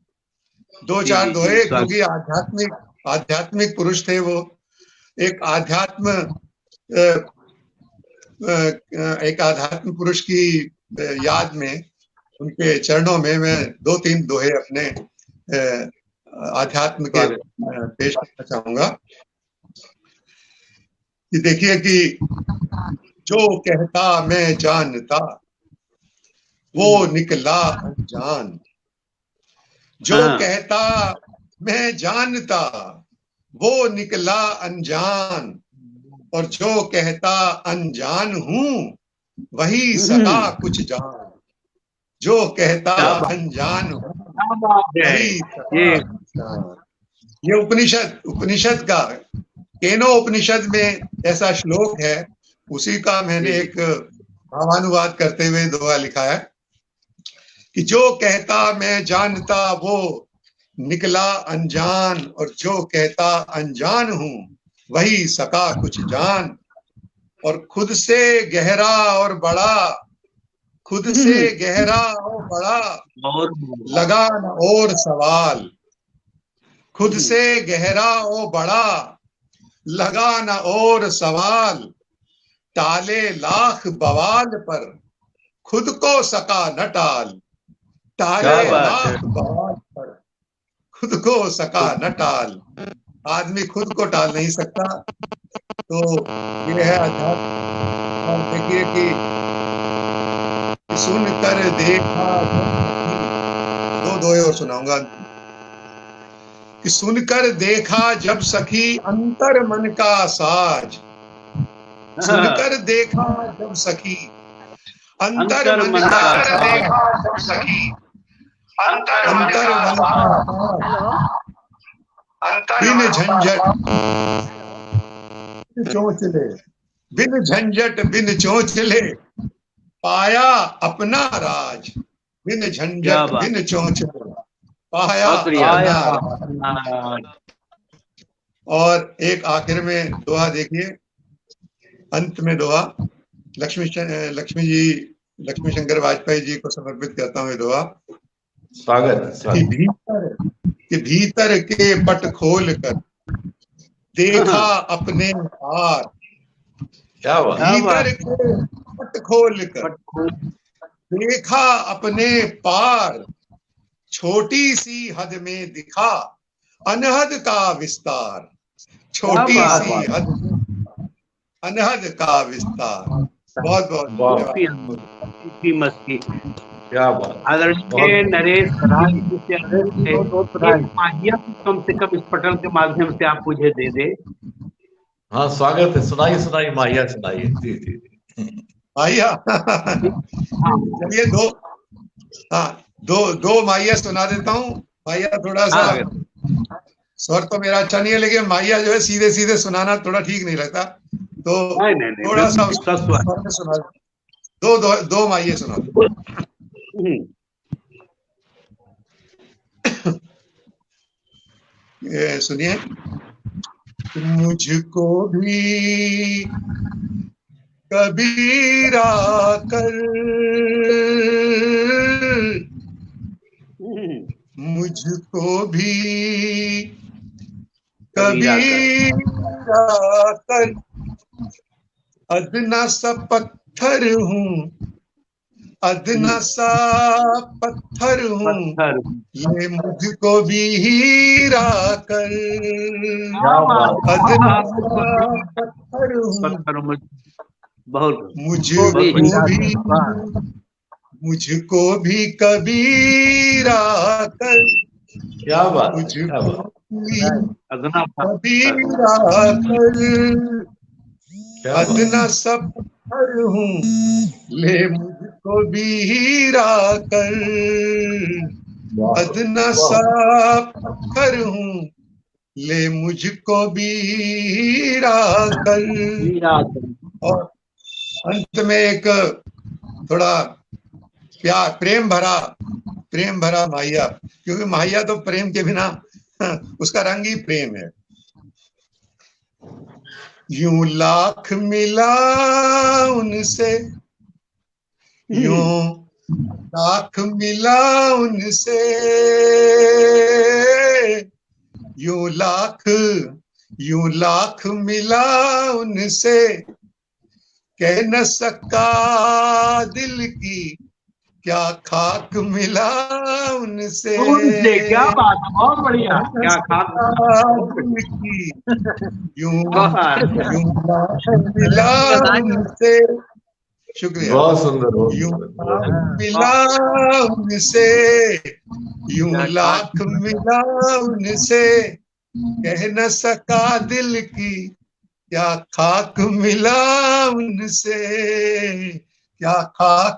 2-4 दोहे, क्योंकि आध्यात्मिक पुरुष थे वो। एक आध्यात्म पुरुष की याद में, उनके चरणों में मैं 2-3 दोहे अपने आध्यात्म के पेश करना चाहूंगा। कि देखिए कि जो कहता मैं जानता वो निकला अनजान। जो कहता मैं जानता वो निकला अनजान। और जो कहता अनजान हूं वही सका कुछ जान। जो कहता अनजान हूं वही सका कुछ जान। ये उपनिषद का केनो उपनिषद में ऐसा श्लोक है, उसी का मैंने एक भावानुवाद करते हुए दोहा लिखा है कि जो कहता मैं जानता वो निकला अनजान। और जो कहता अनजान हूं वही सका कुछ जान। और खुद से गहरा और बड़ा खुद से गहरा और बड़ा लगा न और सवाल, खुद से गहरा और बड़ा लगा न और सवाल, टाले लाख बवाल पर खुद को सका न टाल, टाले लाख बवाल पर खुद को सका न टाल। आदमी खुद को टाल नहीं सकता। तो ये है अध्यात्म। और देखिए कि सुन कर देखा, दो और सुनाऊंगा कि सुनकर देखा जब सखी अंतर मन का साज, सुनकर देखा जब सखी अंतर मन का साज, अंतर मन का बिन झंझट चोंचले, बिन झंझट बिन चोंचले पाया अपना राज, बिन झंझट बिन चोंचले पाया अपना राज। और एक आखिर में दोहा देखिए, अंत में दोहा लक्ष्मी शंकर वाजपेयी जी को समर्पित करता हूँ। ये दोहा स्वागत कि भीतर के पट खोल कर देखा अपने पार, क्या बात, भीतर के पट खोल कर देखा अपने पार, छोटी सी हद में दिखा अनहद का विस्तार, छोटी सी हद में अनहद का विस्तार। बहुत बहुत मस्ती। क्या बात। आदरणीय नरेश कम से कम इस पटल के माध्यम से आप मुझे दे दे। हाँ स्वागत है, सुनाइए माहिया सुनाइए। जी जी माहिया चलिए दो माहिया सुना देता हूँ। माहिया थोड़ा सा स्वर तो मेरा अच्छा नहीं है, लेकिन माहिया जो है सीधे सीधे सुनाना थोड़ा ठीक नहीं लगता, तो थोड़ा सा उसका स्वर में सुना दो माहिया सुना दो। सुनिए। मुझको भी कबीरा कर, मुझको भी कबीरा कर, अदना सा पत्थर हूँ, अदना सा पत्थर हूँ, ये मुझको भी हीरा कर, अदना सा पत्थर हूँ, मुझको भी कबीरा कर, क्या बात, मुझको भी कबीरा कर, अदना सा पत्थर हूँ, ले मुझको भी हीरा कर, अदना सा पत्थर हूँ, ले मुझको भी हीरा कर। और अंत में एक थोड़ा प्यार प्रेम भरा माहिया, क्योंकि माहिया तो प्रेम के बिना उसका रंग ही प्रेम है। यूं लाख मिला उनसे, यूं लाख मिला उनसे, यूं लाख मिला उनसे, कह न सका दिल की क्या खाक मिला उनसे। क्या बात, बहुत बढ़िया। क्या खाक की यूं मिला उनसे, शुक्रिया, बहुत सुंदर। यूं मिला उनसे, यूं लाख मिला उनसे, कह न सका दिल की क्या खाक मिला उनसे, क्या खाक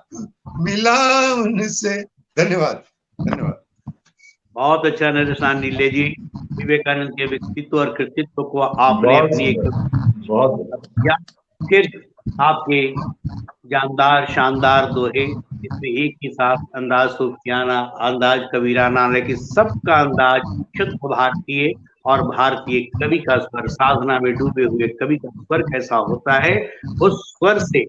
मिला उनसे। धन्यवाद। बहुत अच्छा नरेशान नीले जी। विवेकानंद के व्यक्तित्व और कृतित्व को आपने अपनी आपके जानदार शानदार दोहे, इसमें एक ही साथ अंदाज सूफियाना, अंदाज कबीराना, लेकिन सबका अंदाज शुद्ध भारतीय और भारतीय कवि का स्वर, साधना में डूबे हुए कवि का स्वर कैसा होता है, उस स्वर से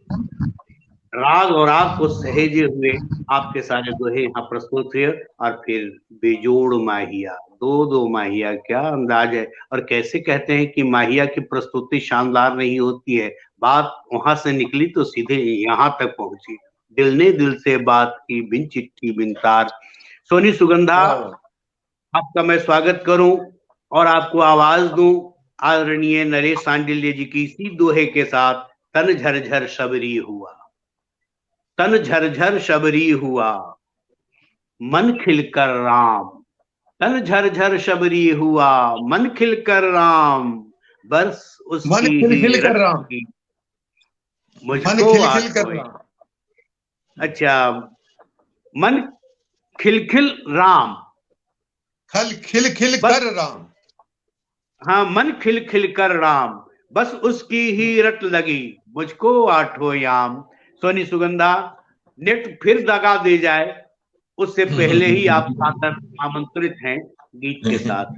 राग और राग को सहेजे हुए आपके सारे दोहे यहाँ प्रस्तुत हुए। और फिर बेजोड़ माहिया, दो माहिया, क्या अंदाज है। और कैसे कहते हैं कि माहिया की प्रस्तुति शानदार नहीं होती है, बात वहां से निकली तो सीधे यहाँ तक पहुंची। दिल ने दिल से बात की, बिन चिट्ठी बिन तार। सोनी सुगंधा, आपका मैं स्वागत करूं और आपको आवाज दूं आदरणीय नरेश सांडिल्य जी की इसी दोहे के साथ। तन झरझर शबरी हुआ, तन झरझर शबरी हुआ, मन खिलकर राम। तन झरझर शबरी हुआ, मन खिलकर राम, बस उसकी ही कर राम, मुझको अच्छा, मन खिलखिल राम, खिल खिल कर राम। हाँ, मन खिल खिल कर राम, बस उसकी ही रट लगी, मुझको आठो याम। सोनी सुगंधा, नेट फिर दगा दे जाए उससे पहले ही आप सादर आमंत्रित हैं गीत के साथ।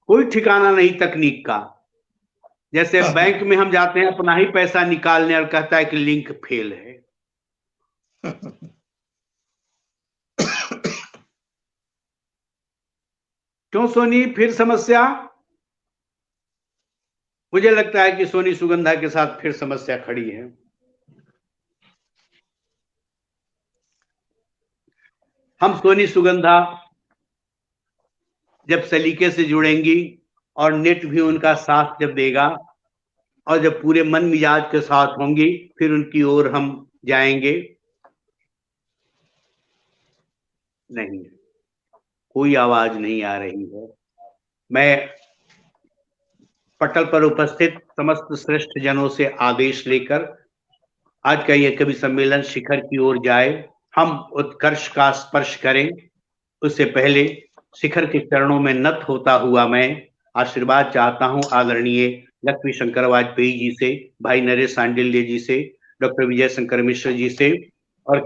कोई ठिकाना नहीं तकनीक का। जैसे बैंक में हम जाते हैं अपना ही पैसा निकालने और कहता है कि लिंक फेल है। क्यों सोनी, फिर समस्या? मुझे लगता है कि सोनी सुगंधा के साथ फिर समस्या खड़ी है। हम सोनी सुगंधा जब सलीके से जुड़ेंगी और नेट भी उनका साथ जब देगा और जब पूरे मन मिजाज के साथ होंगी, फिर उनकी ओर हम जाएंगे। नहीं, कोई आवाज नहीं आ रही है। मैं पटल पर उपस्थित समस्त श्रेष्ठ जनों से आदेश लेकर आज का यह कवि सम्मेलन शिखर की ओर जाए, हम उत्कर्ष का स्पर्श करें। उससे पहले शिखर के चरणों में नत होता हुआ मैं आशीर्वाद चाहता हूं आदरणीय लक्ष्मी शंकर वाजपेयी जी से, भाई नरेश सांडिल्य जी से, डॉक्टर विजय शंकर मिश्र जी से। और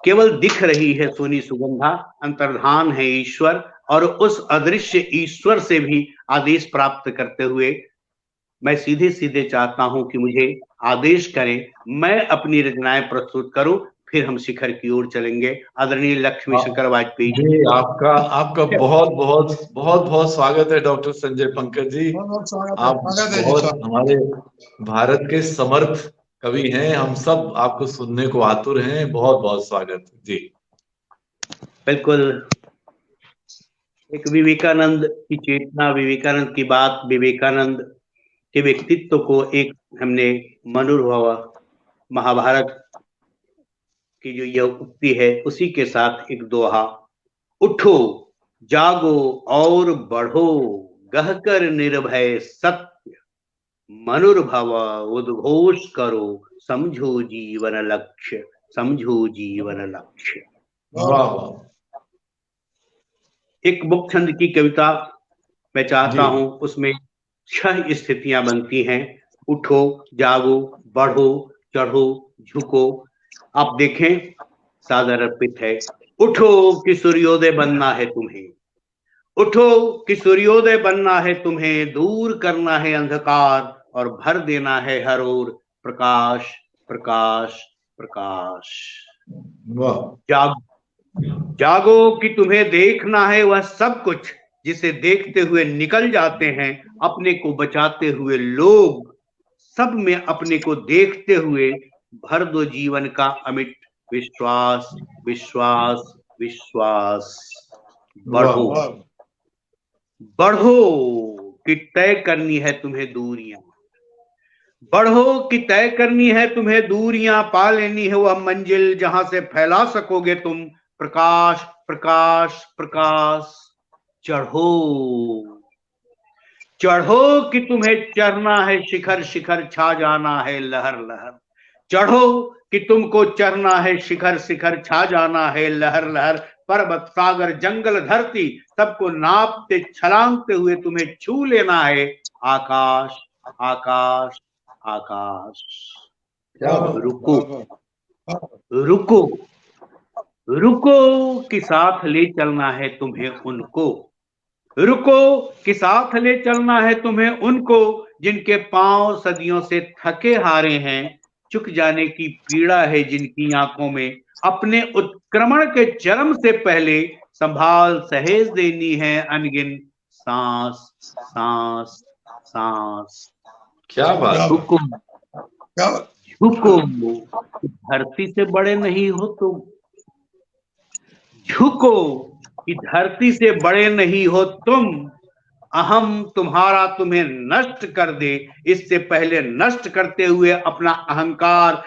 केवल दिख रही है सोनी सुगंधा, अंतर्धान है ईश्वर, और उस अदृश्य ईश्वर से भी आदेश प्राप्त करते हुए मैं सीधे सीधे चाहता हूं कि मुझे आदेश करें, मैं अपनी रचनाएं प्रस्तुत करूं, फिर हम शिखर की ओर चलेंगे। आदरणीय लक्ष्मी शंकर वाजपेयी जी, आपका बहुत बहुत बहुत बहुत स्वागत है डॉक्टर संजय पंकज जी। आप बहुत हमारे भारत के समर्थ कवि हैं, हम सब आपको सुनने को आतुर हैं। बहुत बहुत स्वागत जी। बिल्कुल, एक विवेकानंद की चेतना, विवेकानंद की बात, विवेकानंद के व्यक्तित्व को एक हमने मनोभाव महाभारत की जो यह उक्ति है उसी के साथ एक दोहा। उठो जागो और बढ़ो, गहकर निर्भय सत्य, मनुर्भव उद्घोष करो, समझो जीवन लक्ष्य, समझो जीवन लक्ष्य। एक मुखचंद की कविता मैं चाहता हूं, उसमें 6 स्थितियां बनती हैं। उठो, जागो, बढ़ो, चढ़ो, झुको। आप देखें, सादर अर्पित है। उठो कि सूर्योदय बनना है तुम्हें, उठो कि सूर्योदय बनना है तुम्हें, दूर करना है अंधकार और भर देना है हर ओर प्रकाश, प्रकाश, प्रकाश। जागो, जागो कि तुम्हें देखना है वह सब कुछ जिसे देखते हुए निकल जाते हैं अपने को बचाते हुए लोग। सब में अपने को देखते हुए भर दो जीवन का अमिट विश्वास, विश्वास, विश्वास। बढ़ो, बढ़ो कि तय करनी है तुम्हें दूरियां, बढ़ो कि तय करनी है तुम्हें दूरियां, पा लेनी है वह मंजिल जहां से फैला सकोगे तुम प्रकाश, प्रकाश, प्रकाश। चढ़ो, चढ़ो कि तुम्हें चढ़ना है शिखर, शिखर छा जाना है लहर, लहर। चढ़ो कि तुमको चढ़ना है शिखर, शिखर छा जाना है लहर, लहर। पर्वत, सागर, जंगल, धरती सबको नापते छलांगते हुए तुम्हें छू लेना है आकाश, आकाश, आकाश। रुको, रुको, रुको कि साथ ले चलना है तुम्हें उनको, रुको कि साथ ले चलना है तुम्हें उनको जिनके पांव सदियों से थके हारे हैं, चुक जाने की पीड़ा है जिनकी आंखों में, अपने उत्क्रमण के चरम से पहले संभाल सहेज देनी है अनगिन सांस सांस सांस। क्या बात। हुकुम हुकुम, धरती से बड़े नहीं हो तुम, झुको कि धरती से बड़े नहीं हो तुम, अहम तुम्हारा तुम्हें नष्ट कर दे, इससे पहले नष्ट करते हुए अपना अहंकार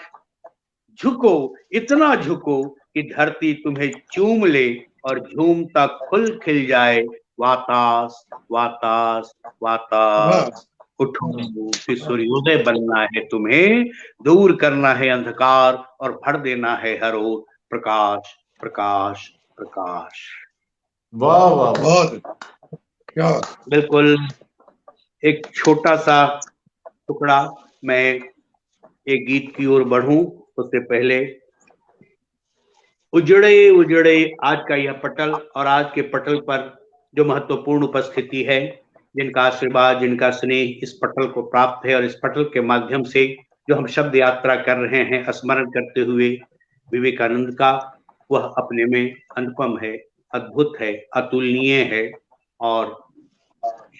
झुको, इतना झुको कि धरती तुम्हें चूम ले और झूमता फूल खिल जाए। वातास वातास वातास, उठो कि सूर्योदय बनना है तुम्हें, दूर करना है अंधकार और भर देना है हर ओर प्रकाश प्रकाश प्रकाश। वाह वाह, बहुत क्या बिल्कुल। एक छोटा सा टुकड़ा, मैं एक गीत की ओर बढ़ूं उससे पहले, उजड़े उजड़े आज का यह पटल और आज के पटल पर जो महत्वपूर्ण उपस्थिति है, जिनका आशीर्वाद जिनका स्नेह इस पटल को प्राप्त है और इस पटल के माध्यम से जो हम शब्द यात्रा कर रहे हैं स्मरण करते हुए विवेकानंद का, वह अपने में अनुपम है, अद्भुत है, अतुलनीय है। और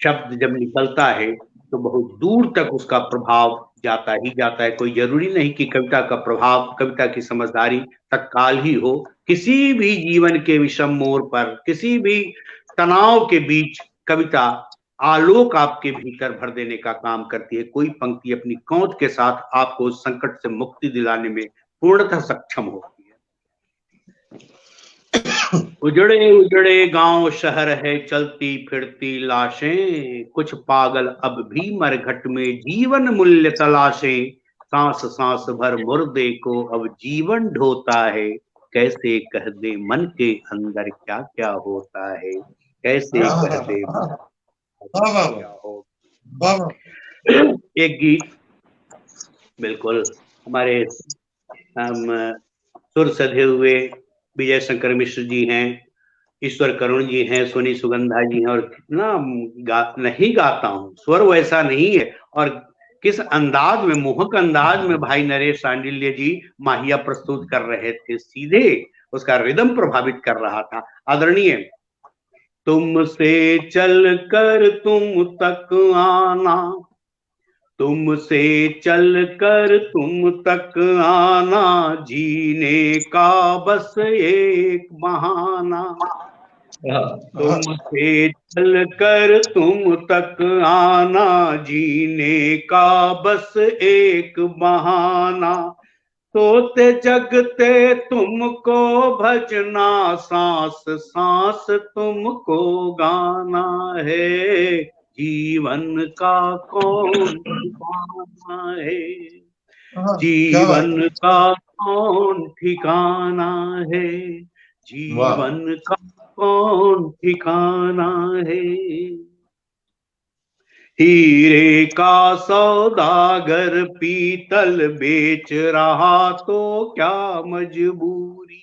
शब्द जब निकलता है तो बहुत दूर तक उसका प्रभाव जाता ही जाता है। कोई जरूरी नहीं कि कविता का प्रभाव, कविता की समझदारी तत्काल ही हो। किसी भी जीवन के विषम मोड़ पर, किसी भी तनाव के बीच कविता आलोक आपके भीतर भर देने का काम करती है। कोई पंक्ति अपनी कौंध के साथ आपको उस संकट से मुक्ति दिलाने में पूर्णतः सक्षम होती है। उजड़े उजड़े गांव शहर है, चलती फिरती लाशें, कुछ पागल अब भी मरघट में जीवन मूल्य तलाशें, सांस सांस भर मुर्दे को अब जीवन ढोता है, कैसे कह दे मन के अंदर क्या क्या होता है, कैसे कह दे क्या हो। एक गीत, बिल्कुल हमारे सुर सधे हुए विजय शंकर मिश्र जी हैं, ईश्वर करुण जी हैं, सोनी सुगंधा जी हैं, और कितना नहीं गाता हूँ, स्वर वैसा नहीं है। और किस अंदाज में, मोहक अंदाज में भाई नरेश सांडिल्य जी माहिया प्रस्तुत कर रहे थे, सीधे उसका रिदम प्रभावित कर रहा था। आदरणीय, तुमसे चल कर तुम तक आना, तुमसे चल कर तुम तक आना, जीने का बस एक बहाना, तुमसे चल कर तुम तक आना, जीने का बस एक बहाना, सोते जगते तुमको भजना, सांस सांस तुमको गाना है, जीवन का कौन ठिकाना है, जीवन का कौन ठिकाना है, जीवन का कौन ठिकाना है। हीरे का सौदागर पीतल बेच रहा तो क्या मजबूरी,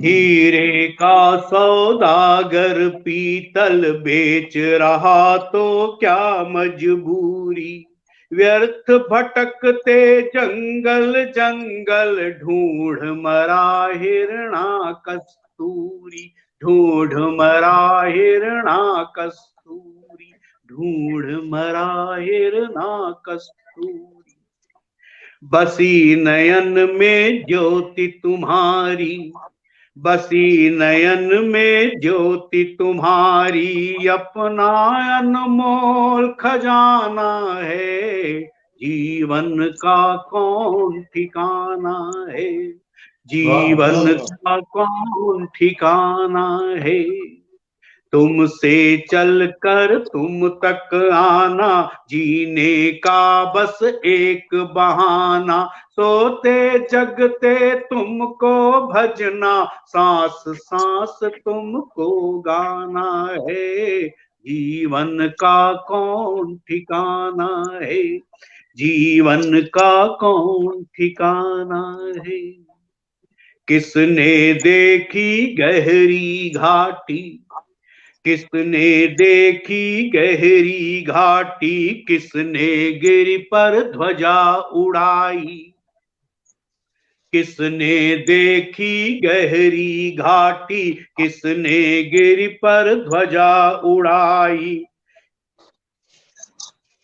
हीरे का सौदागर पीतल बेच रहा तो क्या मजबूरी, व्यर्थ भटकते जंगल जंगल, ढूंढ मरा हिरणा कस्तूरी, ढूंढ मरा हिरणा कस्तूरी, ढूंढ मरा हिरणा कस्तूरी, बसी नयन में ज्योति तुम्हारी, बसी नयन में ज्योति तुम्हारी, अपना अनमोल खजाना है, जीवन का कौन ठिकाना है, जीवन का कौन ठिकाना है, तुमसे चल कर तुम तक आना, जीने का बस एक बहाना, सोते जगते तुमको भजना, सांस सांस तुमको गाना है, जीवन का कौन ठिकाना है, जीवन का कौन ठिकाना है। किसने देखी गहरी घाटी, किसने देखी गहरी घाटी, किसने गिर पर ध्वजा उड़ाई। किसने देखी गहरी घाटी, किसने गिर पर ध्वजा उड़ाई।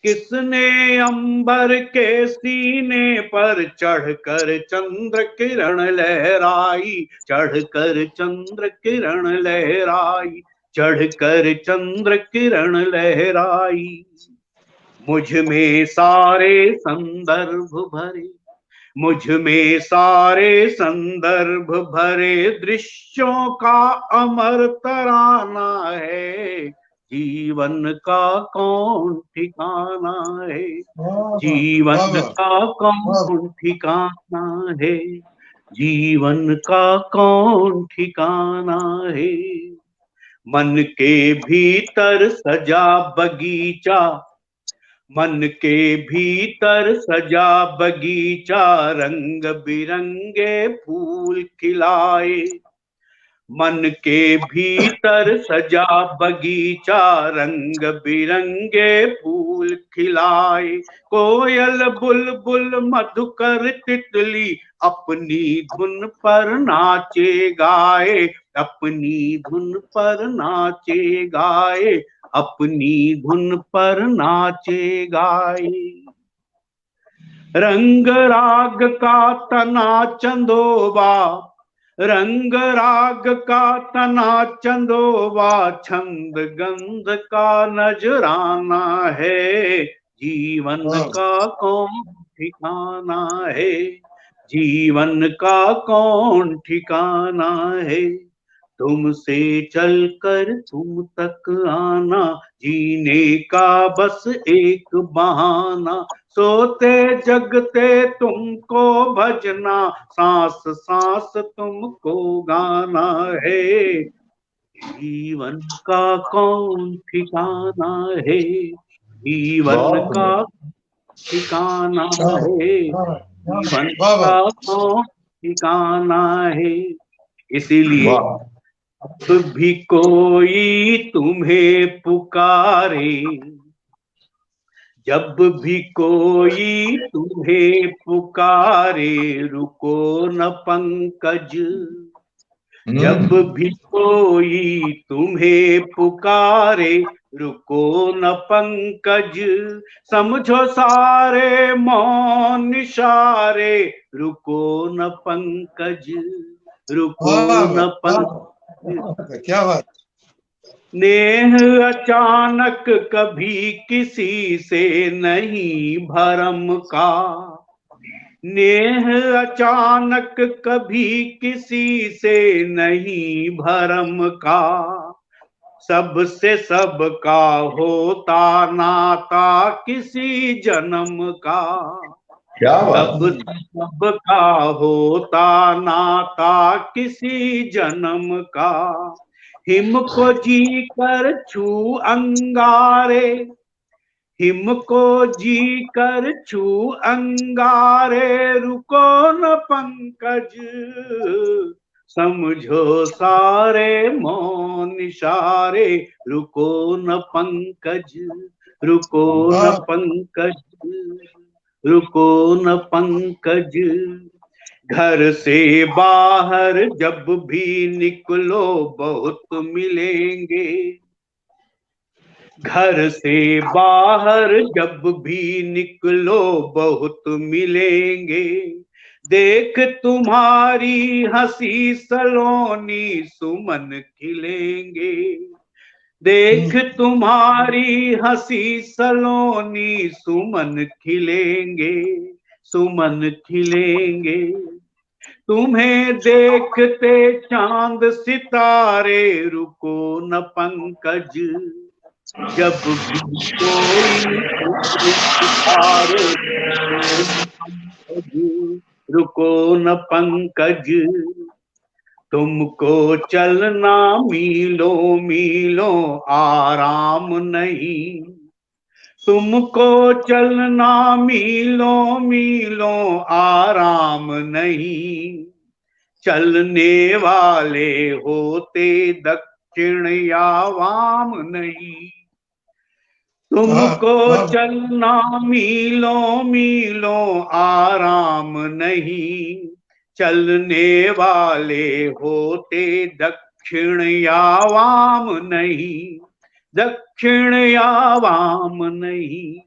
किसने अंबर के सीने पर चढ़कर चंद्र किरण लहराई, चढ़कर चंद्र किरण लहराई, चढ़कर चंद्र किरण लहराई। मुझ में सारे संदर्भ भरे, मुझ में सारे संदर्भ भरे, दृश्यों का अमर तराना है। जीवन का कौन ठिकाना है, जीवन का कौन ठिकाना है, जीवन का कौन ठिकाना है। मन के भीतर सजा बगीचा, मन के भीतर सजा बगीचा, रंग बिरंगे फूल खिलाए। मन के भीतर सजा बगीचा, रंग बिरंगे फूल खिलाए। कोयल बुलबुल मधुकर तितली, अपनी धुन पर नाचे गाए, अपनी धुन पर नाचे गाए, अपनी धुन पर नाचे गाए। रंग राग का तना चंदोबा, रंग राग का तना चंदोबा, छंद गंध का नजराना है। जीवन का कौन ठिकाना है, जीवन का कौन ठिकाना है। तुमसे चलकर तुम तक आना, जीने का बस एक बहाना। सोते जगते तुमको भजना, सांस सांस तुमको गाना है। जीवन का कौन ठिकाना है, जीवन का ठिकाना है, जीवन का कौन ठिकाना है। इसीलिए अब भी कोई तुम्हें पुकारे, जब भी कोई तुम्हें पुकारे, रुको न पंकज। जब भी कोई तुम्हें पुकारे, रुको न पंकज। समझो सारे मौन इशारे, रुको न पंकज, रुको न पंकज। क्या बात। नेह अचानक कभी किसी से नहीं भरम का, नेह अचानक कभी किसी से नहीं भरम का। सबसे सबका होता नाता किसी जन्म का, सबसे सबका होता नाता किसी जन्म का। हिम को जी कर छू अंगारे, हिम को जी कर छू अंगारे, रुको न पंकज। समझो सारे मौन इशारे, रुको न पंकज, रुको न पंकज, रुको न पंकज। घर से बाहर जब भी निकलो बहुत मिलेंगे, घर से बाहर जब भी निकलो बहुत मिलेंगे। देख तुम्हारी हंसी सलोनी सुमन खिलेंगे, देख तुम्हारी हंसी सलोनी सुमन खिलेंगे, सुमन खिलेंगे। तुम्हें देखते चांद सितारे, रुको न पंकज। जब भी कोई सितारे, रुको न पंकज। तुमको चलना मीलों मीलों आराम नहीं, तुमको चलना मीलों मीलों आराम नहीं। चलने वाले होते दक्षिण या वाम नहीं, तुमको चलना मीलों मीलों आराम नहीं, चलने वाले होते दक्षिण या वाम नहीं, दक्षिण या वाम नहीं।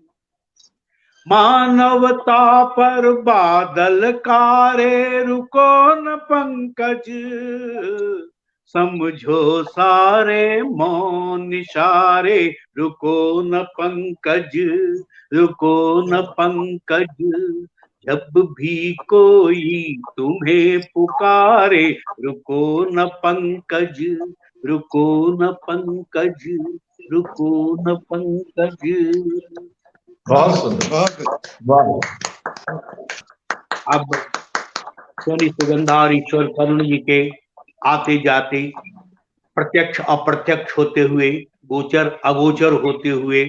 मानवता पर बादल कारे रुको न पंकज, समझो सारे मौन इशारे रुको न पंकज, रुको न पंकज। जब भी कोई तुम्हें पुकारे रुको न पंकज, रुको न पंकज, रुको न पंकज। बहुत सुंदर, वाह। अब सोनी सुगंधा और ईश्वर करुण जी के आते जाते, प्रत्यक्ष अप्रत्यक्ष होते हुए, गोचर अगोचर होते हुए,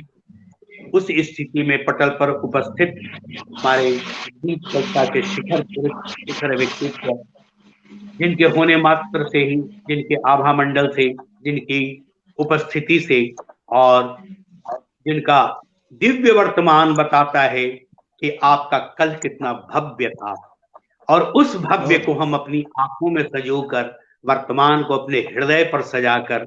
उस स्थिति में पटल पर उपस्थित हमारे दीप कविता के शिखर व्यक्तित्व, जिनके होने मात्र से ही, जिनके आभा मंडल से, जिनकी उपस्थिति से और जिनका दिव्य वर्तमान बताता है कि आपका कल कितना भव्य था, और उस भव्य को हम अपनी आंखों में सजोकर, वर्तमान को अपने हृदय पर सजाकर,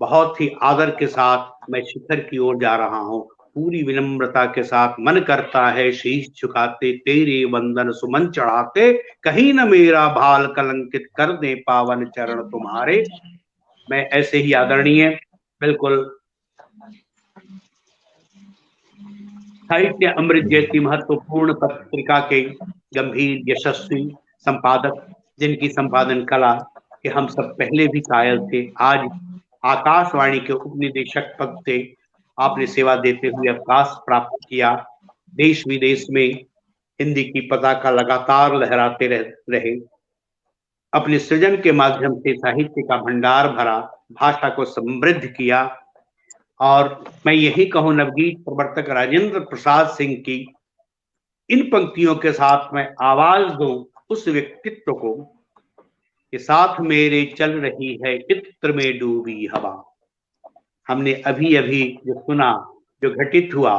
बहुत ही आदर के साथ मैं शिखर की ओर जा रहा हूं। पूरी विनम्रता के साथ मन करता है शीश झुकाते, तेरे वंदन सुमन चढ़ाते, कहीं न मेरा भाल कलंकित कर दे पावन चरण तुम्हारे। मैं ऐसे ही आदरणीय, बिल्कुल साहित्य अमृत जैसी महत्वपूर्ण पत्रिका के गंभीर यशस्वी संपादक, जिनकी संपादन कला के हम सब पहले भी कायल थे, आज आकाशवाणी के उपनिदेशक पद से आपने सेवा देते हुए अवकाश प्राप्त किया। देश विदेश में हिंदी की पताका लगातार लहराते रहे, अपने सृजन के माध्यम से साहित्य का भंडार भरा, भाषा को समृद्ध किया। और मैं यही कहूं, नवगीत प्रवर्तक राजेंद्र प्रसाद सिंह की इन पंक्तियों के साथ मैं आवाज दूं उस व्यक्तित्व को कि साथ मेरे चल रही है इत्र में डूबी हवा। हमने अभी अभी जो सुना, जो घटित हुआ,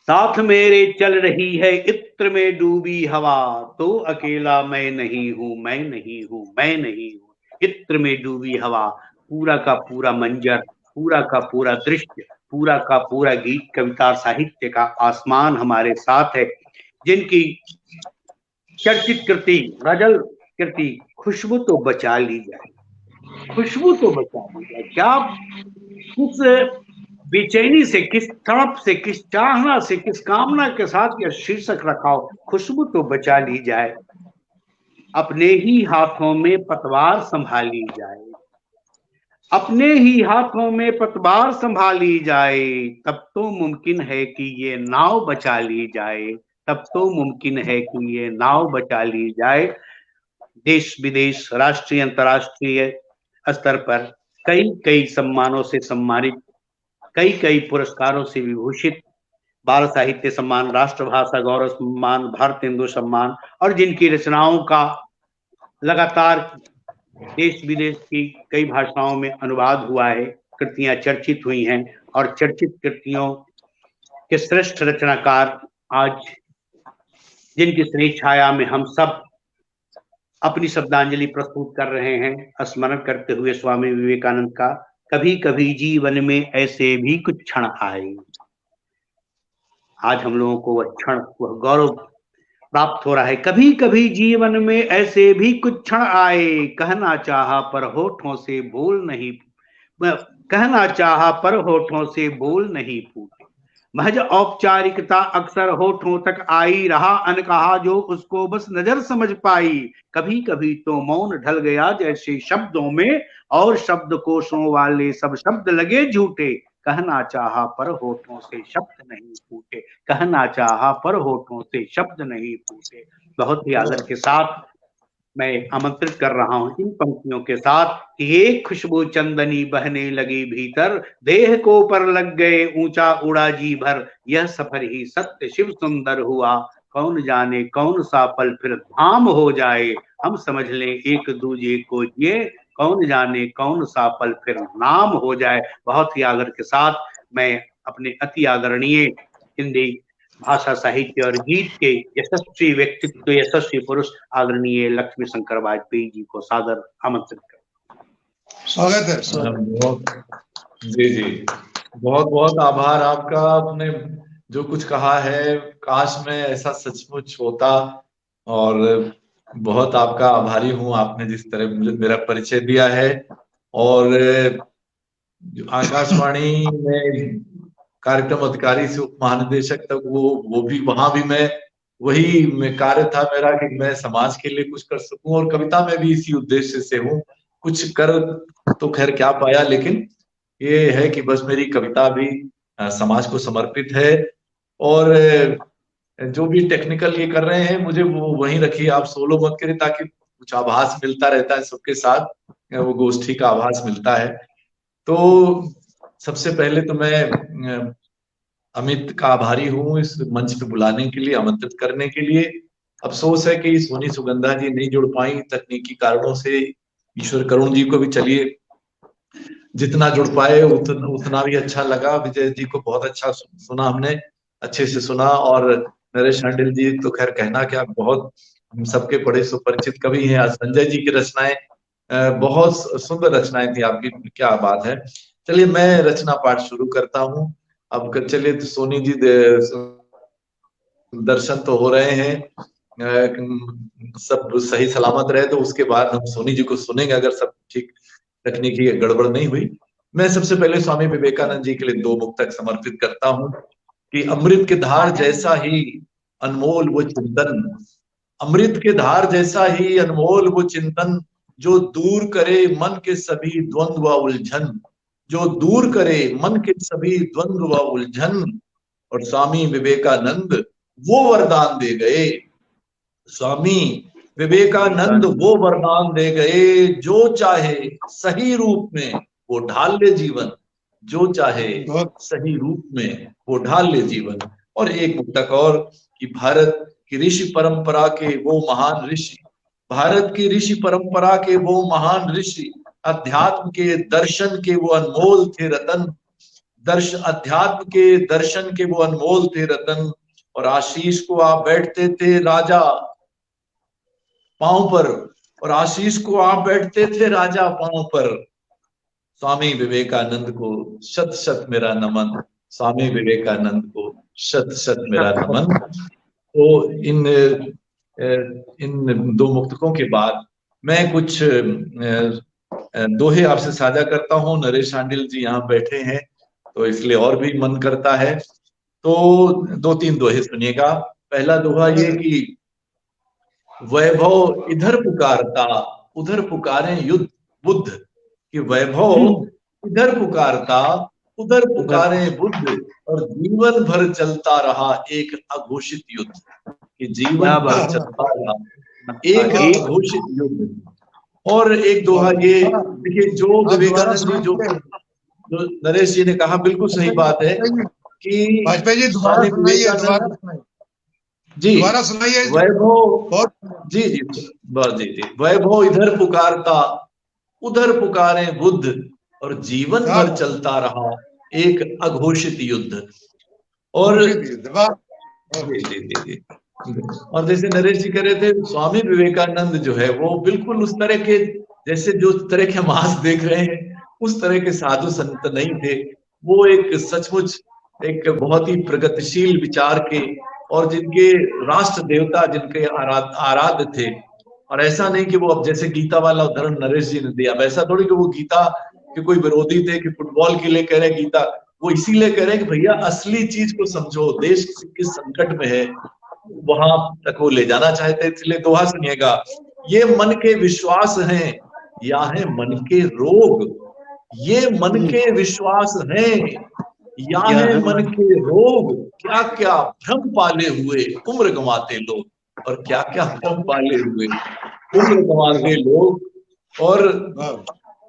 साथ मेरे चल रही है इत्र में डूबी हवा, तो अकेला मैं नहीं हूं, मैं नहीं हूं, मैं नहीं हूं। इत्र में डूबी हवा, पूरा का पूरा मंजर, पूरा का पूरा दृश्य, पूरा का पूरा गीत, कविता, साहित्य का आसमान हमारे साथ है, जिनकी चर्चित कृति, गजल कृति खुशबू तो बचा ली जाए, खुशबू तो बचा ली जाए। क्या किस बेचैनी से, किस तड़प से, किस चाहना से, किस कामना के साथ यह शीर्षक रखा हो, खुशबू तो बचा ली जाए, अपने ही हाथों में पतवार संभाली जाए, अपने ही हाथों में पतवार संभाली जाए, तब तो मुमकिन है कि ये नाव बचा ली जाए, तब तो मुमकिन है कि ये नाव बचा ली जाए। देश विदेश, राष्ट्रीय अंतर्राष्ट्रीय स्तर पर कई कई सम्मानों से सम्मानित, कई कई पुरस्कारों से विभूषित, बाल साहित्य सम्मान, राष्ट्रभाषा गौरव सम्मान, भारत हिंदू सम्मान, और जिनकी रचनाओं का लगातार देश विदेश की कई भाषाओं में अनुवाद हुआ है, कृतियां चर्चित हुई हैं, और चर्चित कृतियों के श्रेष्ठ रचनाकार आज जिनकी स्नेह छाया में हम सब अपनी शब्दांजलि प्रस्तुत कर रहे हैं, स्मरण करते हुए स्वामी विवेकानंद का, कभी कभी जीवन में ऐसे भी कुछ क्षण आए। आज हम लोगों को वह क्षण, वह गौरव प्राप्त हो रहा है। कभी कभी जीवन में ऐसे भी कुछ क्षण आए, कहना चाहा पर होठों से बोल नहीं, कहना चाहा पर होठों से बोल नहीं फूटे, महज औपचारिकता अक्सर होठों तक आई, रहा अनकहा जो उसको बस नजर समझ पाई। कभी कभी तो मौन ढल गया जैसे शब्दों में, और शब्द कोशों वाले सब शब्द लगे झूठे, कहना चाहा पर होठों से शब्द नहीं फूटे, कहना चाहा पर होठों से शब्द नहीं फूटे। बहुत ही आदर के साथ मैं आमंत्रित कर रहा हूं इन पंक्तियों के साथ कि एक खुशबू चंदनी बहने लगी भीतर, देह को पर लग गए ऊंचा उड़ा जी भर, यह सफर ही सत्य शिव सुंदर हुआ, कौन जाने कौन सा पल फिर धाम हो जाए, हम समझ लें एक दूजे को ये, कौन जाने कौन सा पल फिर नाम हो जाए। बहुत ही आदर के साथ मैं अपने अति आदरणीय हिंदी भाषा साहित्य और गीत के यशस्वी व्यक्तित्व, यशस्वी पुरुष आदरणीय लक्ष्मी शंकर वाजपेयी जी को सादर आमंत्रित करता हूं। स्वागत है। जी जी, बहुत बहुत आभार आपका। आपने जो कुछ कहा है, काश में ऐसा सचमुच होता, और बहुत आपका आभारी हूं। आपने जिस तरह मुझे मेरा परिचय दिया है, और आकाशवाणी में कार्यक्रम अधिकारी से उप महानिदेशक तक, वो भी, वहां भी वही कार्य था मेरा कि मैं समाज के लिए कुछ कर सकूं, और कविता में भी इसी उद्देश्य से हूं। कुछ कर तो खैर क्या पाया, लेकिन ये है कि बस मेरी कविता भी समाज को समर्पित है। और जो भी टेक्निकल ये कर रहे हैं, मुझे वो वहीं रखिए, आप सोलो मत करिए, ताकि कुछ आभास मिलता रहता है सबके साथ, वो गोष्ठी का आभास मिलता है। तो सबसे पहले तो मैं अमित का आभारी हूँ इस मंच पे बुलाने के लिए, आमंत्रित करने के लिए। अफसोस है कि सोनी सुगंधा जी नहीं जुड़ पाई तकनीकी कारणों से। ईश्वर करुण जी को भी चलिए जितना जुड़ पाए उतना भी अच्छा लगा। विजय जी को बहुत अच्छा सुना हमने, अच्छे से सुना। और नरेश हांडिल जी तो खैर कहना क्या, बहुत हम सबके बड़े सुपरिचित कवि हैं। संजय जी की रचनाएं, बहुत सुंदर रचनाएं थी आपकी, क्या बात है। चलिए मैं रचना पाठ शुरू करता हूँ। अब चलिए, तो सोनी जी दर्शन तो हो रहे हैं, सब सही सलामत रहे तो उसके बाद हम सोनी जी को सुनेंगे, अगर सब ठीक तकनीकी गड़बड़ नहीं हुई। मैं सबसे पहले स्वामी विवेकानंद जी के लिए 2 मुक्तक समर्पित करता हूं कि अमृत के धार जैसा ही अनमोल वो चिंतन, अमृत के धार जैसा ही अनमोल वो चिंतन, जो दूर करे मन के सभी द्वंद्व व उलझन, जो दूर करे मन के सभी द्वंद्व व उलझन। और स्वामी विवेकानंद वो वरदान दे गए, स्वामी विवेकानंद वो वरदान दे गए, जो चाहे सही रूप में वो ढाल ले जीवन, जो चाहे सही रूप में वो ढाल ले जीवन। और एक मुक्तक और कि भारत की ऋषि परंपरा के वो महान ऋषि, भारत की ऋषि परंपरा के वो महान ऋषि, अध्यात्म के दर्शन के वो अनमोल थे रतन, अध्यात्म के दर्शन के वो अनमोल थे रतन। और आशीष को आप बैठते थे राजा पांव पर, और आशीष को आप बैठते थे राजा पांव पर। स्वामी विवेकानंद को शत शत मेरा नमन, स्वामी विवेकानंद को शत शत मेरा नमन। तो इन 2 मुक्तकों के बाद मैं कुछ दोहे आपसे साझा करता हूँ। नरेश हांडिल जी यहाँ बैठे हैं तो इसलिए और भी मन करता है। तो 2-3 दोहे सुनिएगा। पहला दोहा ये कि वैभव इधर पुकारता उधर पुकारे युद्ध बुद्ध, कि वैभव इधर पुकारता उधर पुकारे बुद्ध, और जीवन भर चलता रहा एक अघोषित युद्ध, कि जीवन भर चलता रहा एक अघोषित युद्ध। और एक दोहा ये देखिए, जो विवेकानंद जी, जो नरेश जी ने कहा, बिल्कुल सही बात है कि वाजपेयी जी दोबारा सुनाइए। वैभव, जी जी जी, वैभव इधर पुकारता उधर पुकारे बुद्ध, और जीवन भर चलता रहा एक अघोषित युद्ध। और जी, और जैसे नरेश जी कह रहे थे, स्वामी विवेकानंद जो है वो बिल्कुल उस तरह के, जैसे जो तरह के मास देख रहे हैं उस तरह के साधु संत नहीं थे। वो एक सचमुच एक बहुत ही प्रगतिशील विचार के, और जिनके राष्ट्र देवता जिनके आराध्य थे। और ऐसा नहीं कि वो, अब जैसे गीता वाला उदाहरण नरेश जी ने दिया, वैसा थोड़ी कि वो गीता के कोई विरोधी थे कि फुटबॉल के लिए कह रहे गीता, वो इसीलिए कह रहे हैं कि भैया असली चीज को समझो, देश किस संकट में है वहां तक वो ले जाना चाहते। इसलिए दोहा सुनिएगा, ये मन के विश्वास हैं या है मन के रोग, ये मन के विश्वास हैं या है मन के रोग, क्या क्या भ्रम पाले हुए उम्र गंवाते लोग, और क्या क्या भ्रम पाले हुए उम्र गंवाते लोग। और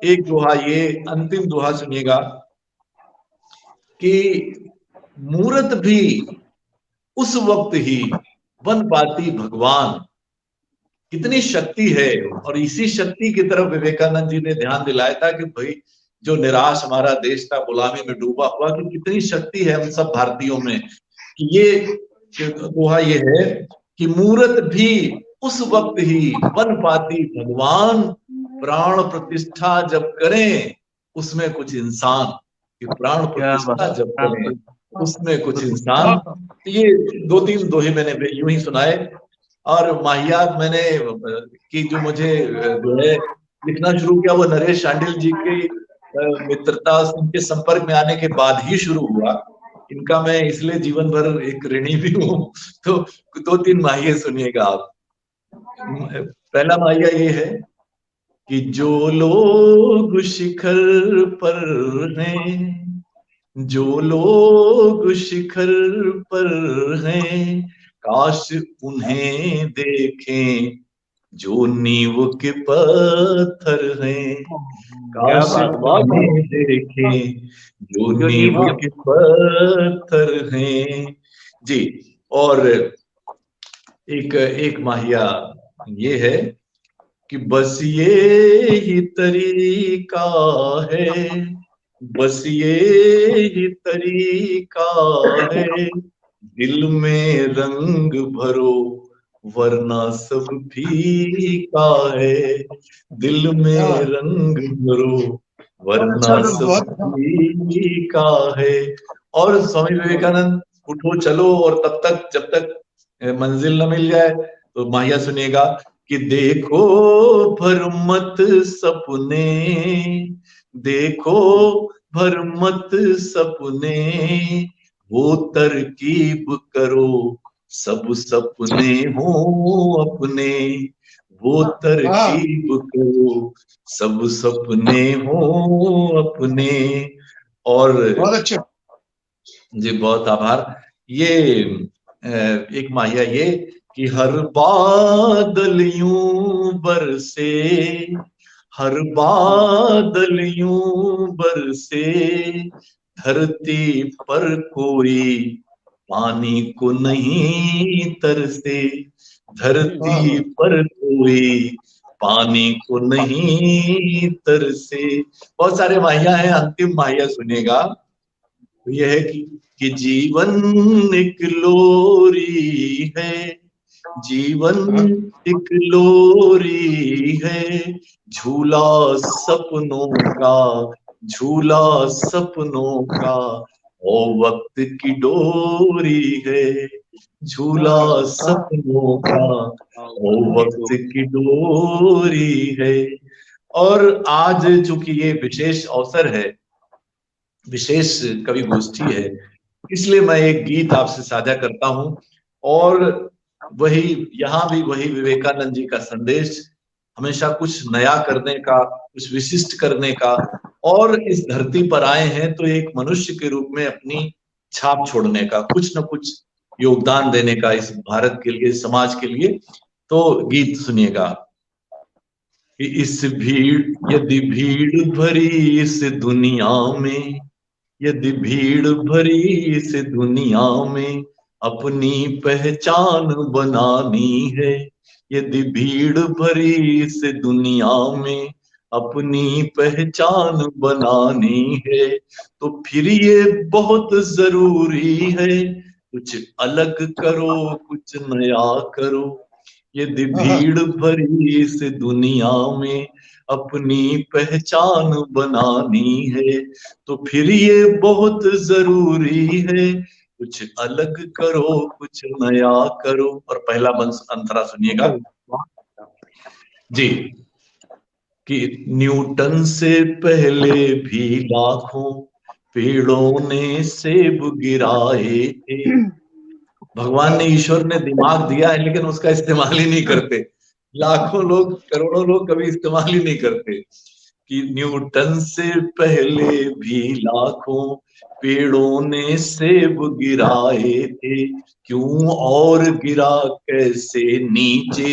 एक दोहा, ये अंतिम दोहा सुनिएगा कि मूरत भी उस वक्त ही बन पाती भगवान, कितनी शक्ति है। और इसी शक्ति की तरफ विवेकानंद जी ने ध्यान दिलाया था कि भाई जो निराश हमारा देश था, गुलामी में डूबा हुआ, कि कितनी शक्ति है हम सब भारतीयों में। कि ये दोहा ये है कि मूरत भी उस वक्त ही बन पाती भगवान, प्राण प्रतिष्ठा जब करें उसमें कुछ इंसान। कि प्राण प्रतिष्ठा जब करें उसमें कुछ इंसान। तो ये 2-3 दोहे मैंने यूं ही सुनाए। और माहियात मैंने कि जो मुझे जो है लिखना शुरू किया वो नरेश शांडिल जी के मित्रता, उनके संपर्क में आने के बाद ही शुरू हुआ। इनका मैं इसलिए जीवन भर एक ऋणी भी हूँ। तो 2-3 माहिए सुनिएगा आप। पहला माहिया ये है कि जो लोग शिखर पर हैं, जो लोग शिखर पर हैं, काश उन्हें देखें जो नींव के पत्थर हैं। काश उन्हें देखें जो नींव के पत्थर हैं। जी। और एक माहिया ये है कि बस ये ही तरीका है, बस ये ही तरीका है, दिल में रंग भरो वरना सब फीका है। दिल में रंग भरो वरना सब फीका है। और स्वामी विवेकानंद उठो चलो, और तब तक जब तक मंजिल न मिल जाए, तो माहिया सुनिएगा कि देखो भरमत सपने, देखो भरमत सपने, वो तरकीब करो सब सपने हो अपने, वो तरकीब करो सब सपने हो अपने। और बहुत अच्छे जी, बहुत आभार। ये एक माहिया ये कि हर बादल यूं बरसे, हर बादल यूं बरसे, धरती पर कोई पानी को नहीं तरसे, धरती पर कोई पानी को नहीं तरसे। बहुत सारे माहिया हैं, अंतिम माहिया सुनेगा। तो यह है कि जीवन एक लोरी है, जीवन एक लोरी है, झूला सपनों का, झूला सपनों का, ओ वक्त की डोरी है, झूला सपनों का, ओ वक्त की डोरी है। और आज चूंकि ये विशेष अवसर है, विशेष कवि गोष्ठी है, इसलिए मैं एक गीत आपसे साझा करता हूं। और वही यहाँ भी वही विवेकानंद जी का संदेश, हमेशा कुछ नया करने का, कुछ विशिष्ट करने का। और इस धरती पर आए हैं तो एक मनुष्य के रूप में अपनी छाप छोड़ने का, कुछ न कुछ योगदान देने का इस भारत के लिए, समाज के लिए। तो गीत सुनिएगा। इस भीड़, यदि भीड़ भरी इस दुनिया में, यदि भीड़ भरी इस दुनिया में अपनी पहचान बनानी है, यदि भीड़ भरी इस दुनिया में अपनी पहचान बनानी है, तो फिर ये बहुत जरूरी है कुछ अलग करो, कुछ नया करो। यदि भीड़ भरी इस दुनिया में अपनी पहचान बनानी है, तो फिर ये बहुत जरूरी है कुछ अलग करो, कुछ नया करो। और पहला वंश अंतरा सुनिएगा जी। कि न्यूटन से पहले भी लाखों पेड़ों ने सेब गिराए थे। भगवान ने, ईश्वर ने दिमाग दिया है, लेकिन उसका इस्तेमाल ही नहीं करते। लाखों लोग, करोड़ों लोग कभी इस्तेमाल ही नहीं करते। कि न्यूटन से पहले भी लाखों पेड़ों ने सेब गिराए थे, क्यों और गिरा कैसे नीचे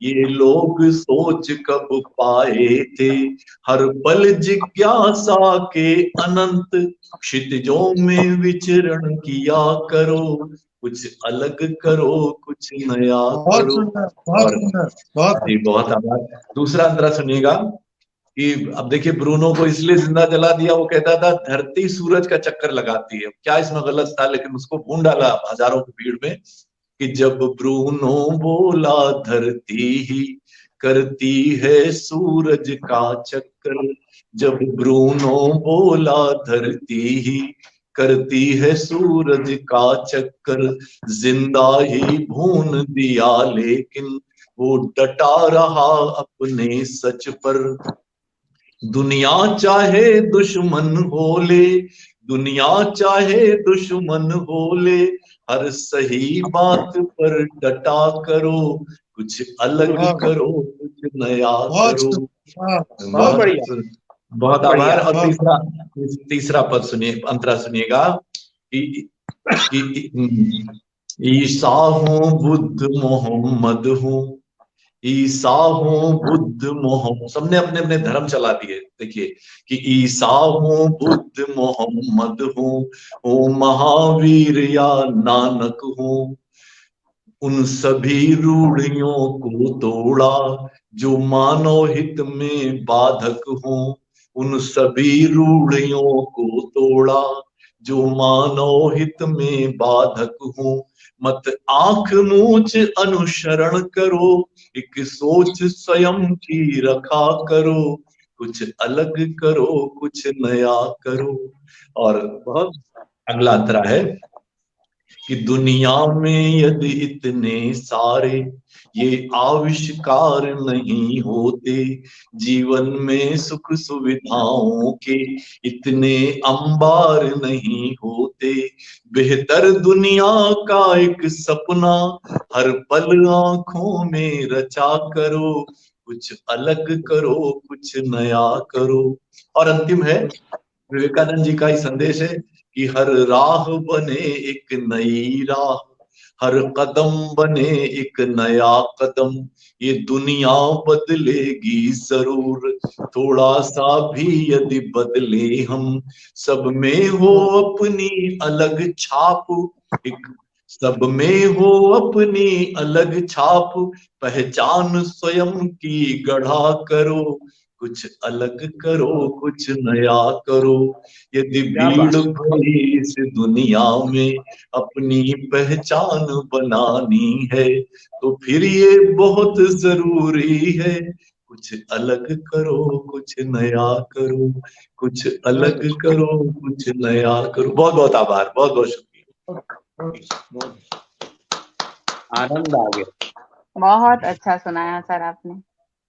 ये लोग सोच कब पाए थे। हर पल जिज्ञासा के अनंत क्षितिजों में विचरण किया करो, कुछ अलग करो, कुछ नया बहुत करो। सुंदर, बहुत सुंदर, बहुत जी बहुत आभार। दूसरा अंतरा सुनिएगा कि अब देखिए ब्रूनो को इसलिए जिंदा जला दिया, वो कहता था धरती सूरज का चक्कर लगाती है। क्या इसमें गलत था, लेकिन उसको भून डाला हजारों की भीड़ में कि जब ब्रूनो बोला धरती ही करती है सूरज का चक्कर, जब ब्रूनो बोला धरती ही करती है सूरज का चक्कर, जिंदा ही भून दिया लेकिन वो डटा रहा अपने सच पर। दुनिया चाहे दुश्मन हो ले, दुनिया चाहे दुश्मन हो ले, हर सही बात पर डटा करो, कुछ अलग करो, कुछ नया करो। बहुत बढ़िया, बहुत आभार। और बढ़िया। तीसरा पद सुनिए, अंतरा सुनिएगा कि ईसा हूँ बुद्ध मोहम्मद हूँ, ईसा हूँ बुद्ध मोहम्मद, सबने अपने अपने धर्म चला दिए। देखिए कि ईसा हूँ बुद्ध मोहम्मद हूँ महावीर या नानक हूँ, उन सभी रूढ़ियों को तोड़ा जो मानव हित में बाधक हूँ, उन सभी रूढ़ियों को तोड़ा जो मानव हित में बाधक हूँ। मत आंख मूंछ अनुसरण करो, एक सोच स्वयं की रखा करो, कुछ अलग करो, कुछ नया करो। और बहुत अगला अंतरा है कि दुनिया में यदि इतने सारे ये आविष्कार नहीं होते, जीवन में सुख सुविधाओं के इतने अंबार नहीं होते, बेहतर दुनिया का एक सपना हर पल आंखों में रचा करो, कुछ अलग करो, कुछ नया करो। और अंतिम है विवेकानंद जी का ही संदेश है कि हर राह बने एक नई राह, हर कदम बने एक नया कदम, ये दुनिया बदलेगी जरूर, थोड़ा सा भी यदि बदले हम, सब में हो अपनी अलग छाप, एक सब में हो अपनी अलग छाप, पहचान स्वयं की गढ़ा करो, कुछ अलग करो, कुछ नया करो। यदि भीड़ भरी इस दुनिया में अपनी पहचान बनानी है, तो फिर ये बहुत जरूरी है, कुछ अलग करो, कुछ नया करो, कुछ अलग करो, कुछ नया करो। बहुत बहुत आभार, बहुत बहुत शुक्रिया। आनंद आ गया। बहुत अच्छा सुनाया सर आपने।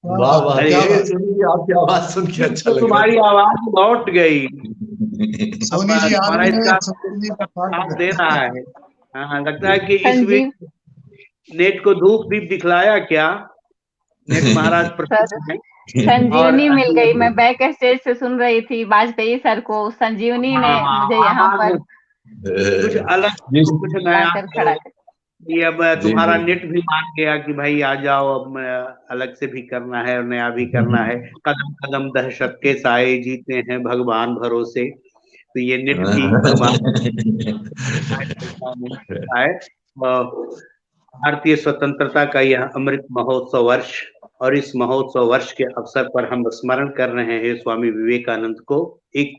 वाह वाह, आपकी आवाज सुन के अच्छा लग रहा है। तुम्हारी आवाज लौट गई, सोनी जी हमारा इसका साथ दे रहा है। हाँ, लगता है कि इस वीक नेट को धूप दीप दिखलाया क्या, नेट महाराज प्रसन्न। संजीवनी मिल गई, मैं बैक स्टेज से सुन रही थी वाजपेयी सर को, संजीवनी ने मुझे यहाँ पर कुछ अलग, कुछ नया खड़ा कर। ये अब तुम्हारा नेट भी मान गया कि भाई आ जाओ, अब अलग से भी करना है और नया भी करना है। कदम कदम दहशत के साए जीते हैं भगवान भरोसे, तो ये नेट भी है। भारतीय स्वतंत्रता का यह अमृत महोत्सव वर्ष, और इस महोत्सव वर्ष के अवसर पर हम स्मरण कर रहे हैं स्वामी विवेकानंद को, एक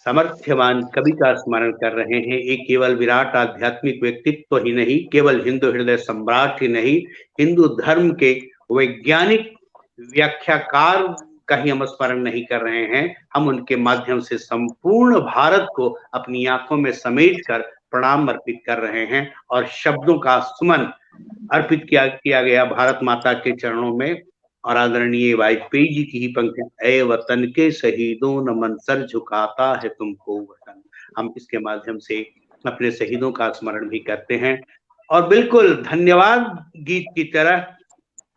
सामर्थ्यवान कवि का स्मरण कर रहे हैं। एक केवल विराट आध्यात्मिक व्यक्तित्व ही नहीं, केवल हिंदू हृदय सम्राट ही नहीं, हिंदू धर्म के वैज्ञानिक व्याख्याकार का ही हम स्मरण नहीं कर रहे हैं, हम उनके माध्यम से संपूर्ण भारत को अपनी आंखों में समेटकर प्रणाम अर्पित कर रहे हैं और शब्दों का सुमन अर्पित किया गया भारत माता के चरणों में। और आदरणीय वाजपेयी जी की ही पंक्तियां, ऐ वतन के शहीदों नमन सर झुकाता है तुमको वतन, हम इसके माध्यम से अपने शहीदों का स्मरण भी करते हैं। और बिल्कुल धन्यवाद गीत की तरह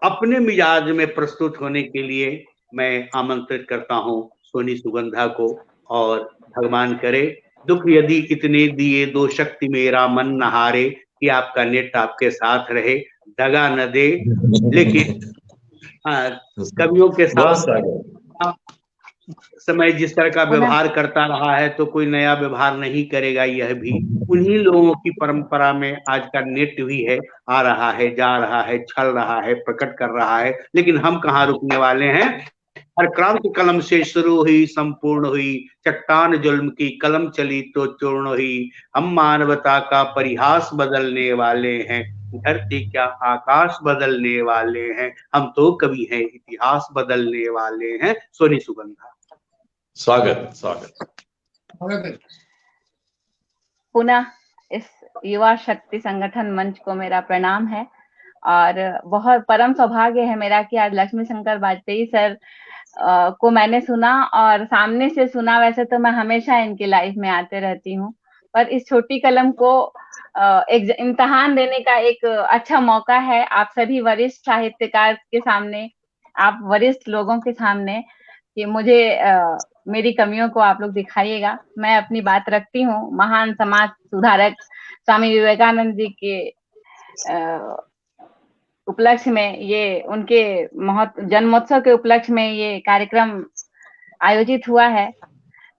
अपने मिजाज में प्रस्तुत होने के लिए मैं आमंत्रित करता हूं सोनी सुगंधा को। और भगवान करे दुख यदि इतने दिए दो शक्ति मेरा मन न हारे, कि आपका नेट आपके साथ रहे, दगा न दे, लेकिन कवियों के साथ समय जिस तरह का व्यवहार करता रहा है तो कोई नया व्यवहार नहीं करेगा। यह भी उन्हीं लोगों की परंपरा में आज का नृत्य भी है, आ रहा है, जा रहा है, छल रहा है, प्रकट कर रहा है। लेकिन हम कहाँ रुकने वाले हैं। हर क्रांति कलम से शुरू हुई, संपूर्ण हुई, चट्टान जुल्म की कलम चली तो चूर्ण हुई। हम मानवता का परिहास बदलने वाले हैं, धरती क्या आकाश बदलने वाले हैं। हम तो कवि हैं, इतिहास बदलने वाले हैं। सोनी सुगंधा। स्वागत स्वागत। पुनः इस युवा शक्ति संगठन मंच को मेरा प्रणाम है और बहुत परम सौभाग्य है मेरा कि आज लक्ष्मी शंकर वाजपेयी सर को मैंने सुना और सामने से सुना। वैसे तो मैं हमेशा इनकी लाइफ में आते रहती हूँ, पर इस छोटी कलम को एक इम्तिहान देने का एक अच्छा मौका है आप सभी वरिष्ठ साहित्यकार के सामने, आप वरिष्ठ लोगों के सामने, कि मुझे मेरी कमियों को आप लोग दिखाइएगा। मैं अपनी बात रखती हूँ। महान समाज सुधारक स्वामी विवेकानंद जी के उपलक्ष्य में, ये उनके जन्मोत्सव के उपलक्ष्य में ये कार्यक्रम आयोजित हुआ है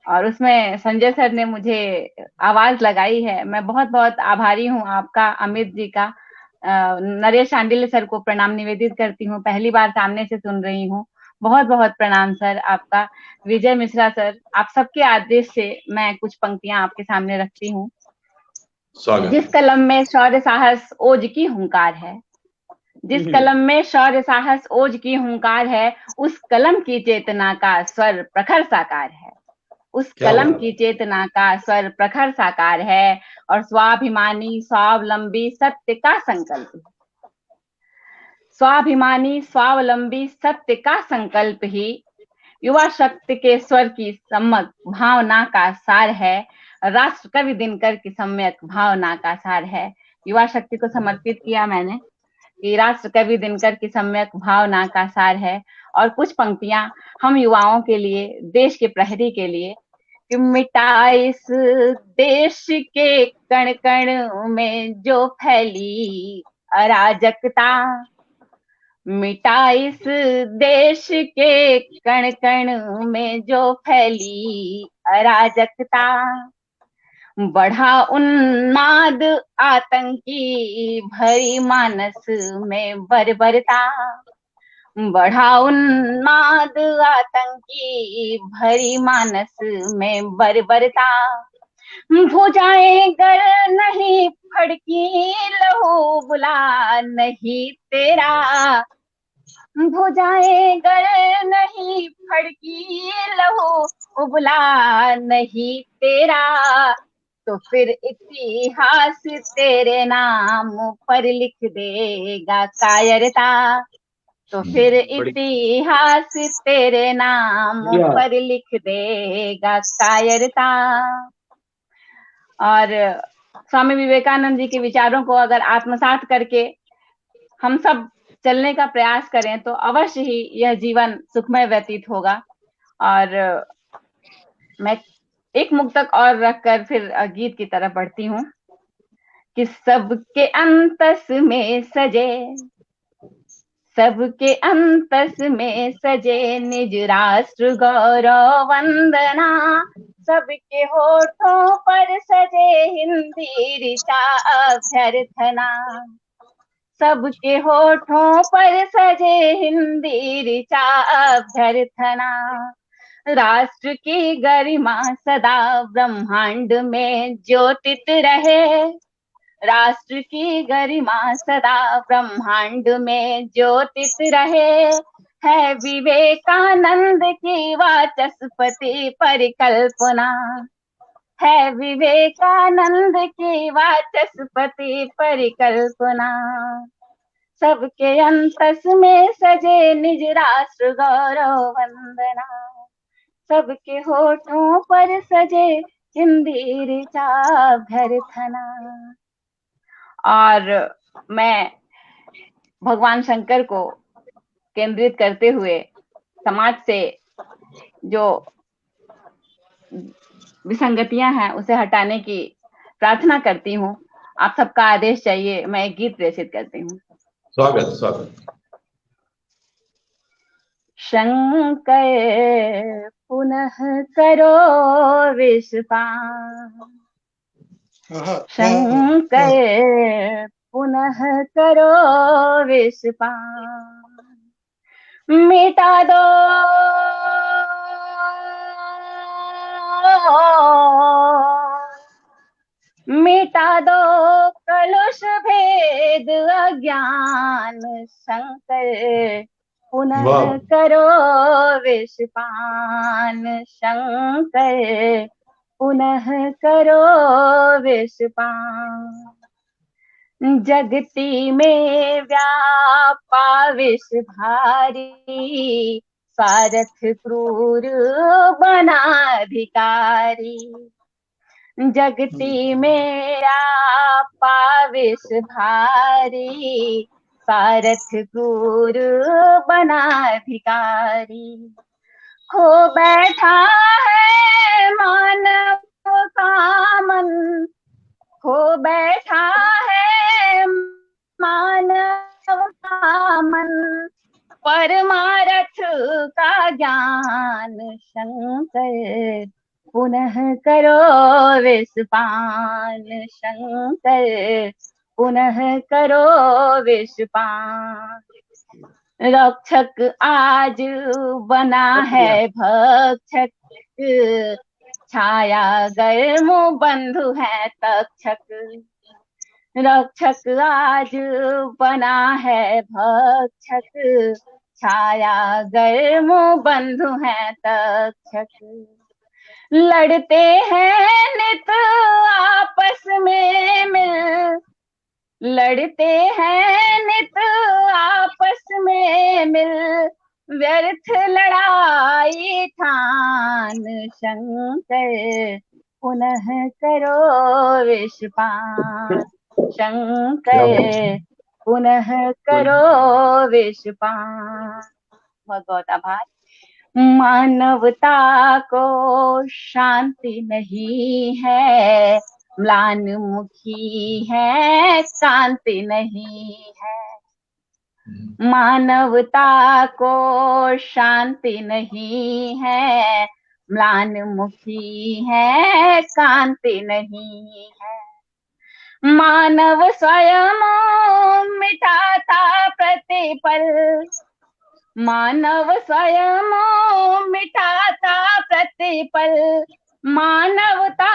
और उसमें संजय सर ने मुझे आवाज लगाई है। मैं बहुत बहुत आभारी हूँ आपका, अमित जी का। नरेश शांडिल्य सर को प्रणाम निवेदित करती हूँ, पहली बार सामने से सुन रही हूँ। बहुत बहुत प्रणाम सर आपका। विजय मिश्रा सर, आप सबके आदेश से मैं कुछ पंक्तियां आपके सामने रखती हूँ। जिस कलम में शौर्य साहस ओज की हुंकार है, जिस कलम में शौर्य साहस ओज की हुंकार है, उस कलम की चेतना का स्वर प्रखर साकार है। उस कलम की चेतना का स्वर प्रखर साकार है और स्वाभिमानी स्वावलंबी सत्य का संकल्प है। स्वाभिमानी स्वावलंबी सत्य का संकल्प ही युवा शक्ति के स्वर की सम्यक भावना का सार है। राष्ट्र कवि दिनकर की सम्यक भावना का सार है। युवा शक्ति को समर्पित किया मैंने कि राष्ट्र कवि दिनकर की सम्यक भावना का सार है। और कुछ पंक्तियां हम युवाओं के लिए, देश के प्रहरी के लिए, कि मिटा इस देश के कण कण में जो फैली अराजकता, मिटा इस देश के कण कण में जो फैली अराजकता, बढ़ा उन्माद आतंकी भरी मानस में बर्बरता, बढ़ा उन्माद आतंकी भरी मानस में बर्बरता, भुजाएं गर नहीं फड़की लहू बुला नहीं तेरा, भुजाएं गर नहीं फड़की लहू उबला नहीं तेरा, तो फिर इतिहास तेरे नाम पर लिख देगा कायरता, तो फिर इतिहास तेरे नाम पर लिख देगा कायरता। और स्वामी विवेकानंद जी के विचारों को अगर आत्मसात करके हम सब चलने का प्रयास करें तो अवश्य ही यह जीवन सुखमय व्यतीत होगा। और मैं एक मुक्तक और रखकर फिर गीत की तरफ बढ़ती हूँ कि सबके अंतस में सजे, सबके अंतस में सजे निज राष्ट्र गौरव वंदना, सबके होठों पर सजे हिंदी ऋचा अभ्यर्थना, सबके होठों पर सजे हिंदी ऋचा अभ्यर्थना, राष्ट्र की गरिमा सदा ब्रह्मांड में ज्योतित रहे, राष्ट्र की गरिमा सदा ब्रह्मांड में ज्योतित रहे, है विवेकानंद की वाचस्पति परिकल्पना, है विवेकानंद की वाचस्पति परिकल्पना, सबके अंतस में सजे निज राष्ट्र गौरव वंदना, सबके होठों पर सजे हिंदी ऋचा अभ्यर्थना। और मैं भगवान शंकर को केंद्रित करते हुए समाज से जो विसंगतियां हैं उसे हटाने की प्रार्थना करती हूँ। आप सबका आदेश चाहिए, मैं एक गीत प्रेषित करती हूँ। स्वागत स्वागत। शंकर पुनः करो विषपान। शंकर पुनः करो विषपान। मिटा दो मिटा दो कलुष भेद अज्ञान। शंकर पुनः वाह करो विषपान। शंकर पुनः करो विषपान। जगती में व्यापा विष भारी। सारथ क्रूर बना अधिकारी। जगती में व्यापा विष भारी। सारथ क्रूर बना अधिकारी। खो बैठा है मानव का मन। खो बैठा है मानव का मन। परमार्थ का ज्ञान। शंकर पुनः करो विषपान। शंकर पुनः करो विषपान। रक्षक आज बना है भक्षक। छाया गर्म बंधु है तक्षक। रक्षक आज बना है भक्षक। छाया गर्म बंधु है तक्षक। लड़ते हैं नित आपस में मिल। लड़ते हैं नित आपस में मिल। व्यर्थ लड़ाई ठान। शंकर पुनः करो विषपान। शंकर पुनः करो विषपान। भगवत आभार। मानवता को शांति नहीं है। म्लानमुखी है शांति नहीं है। मानवता को शांति नहीं है। म्लानमुखी है शांति नहीं है। मानव स्वयं मिटाता प्रतिपल। मानव स्वयं मिटाता प्रतिपल। मानवता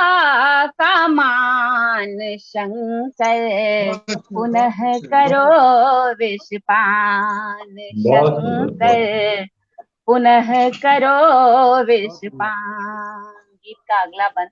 का मान। शंकर पुनः करो विषपान। शंकर पुनः करो विषपान। गीत का अगला बंद।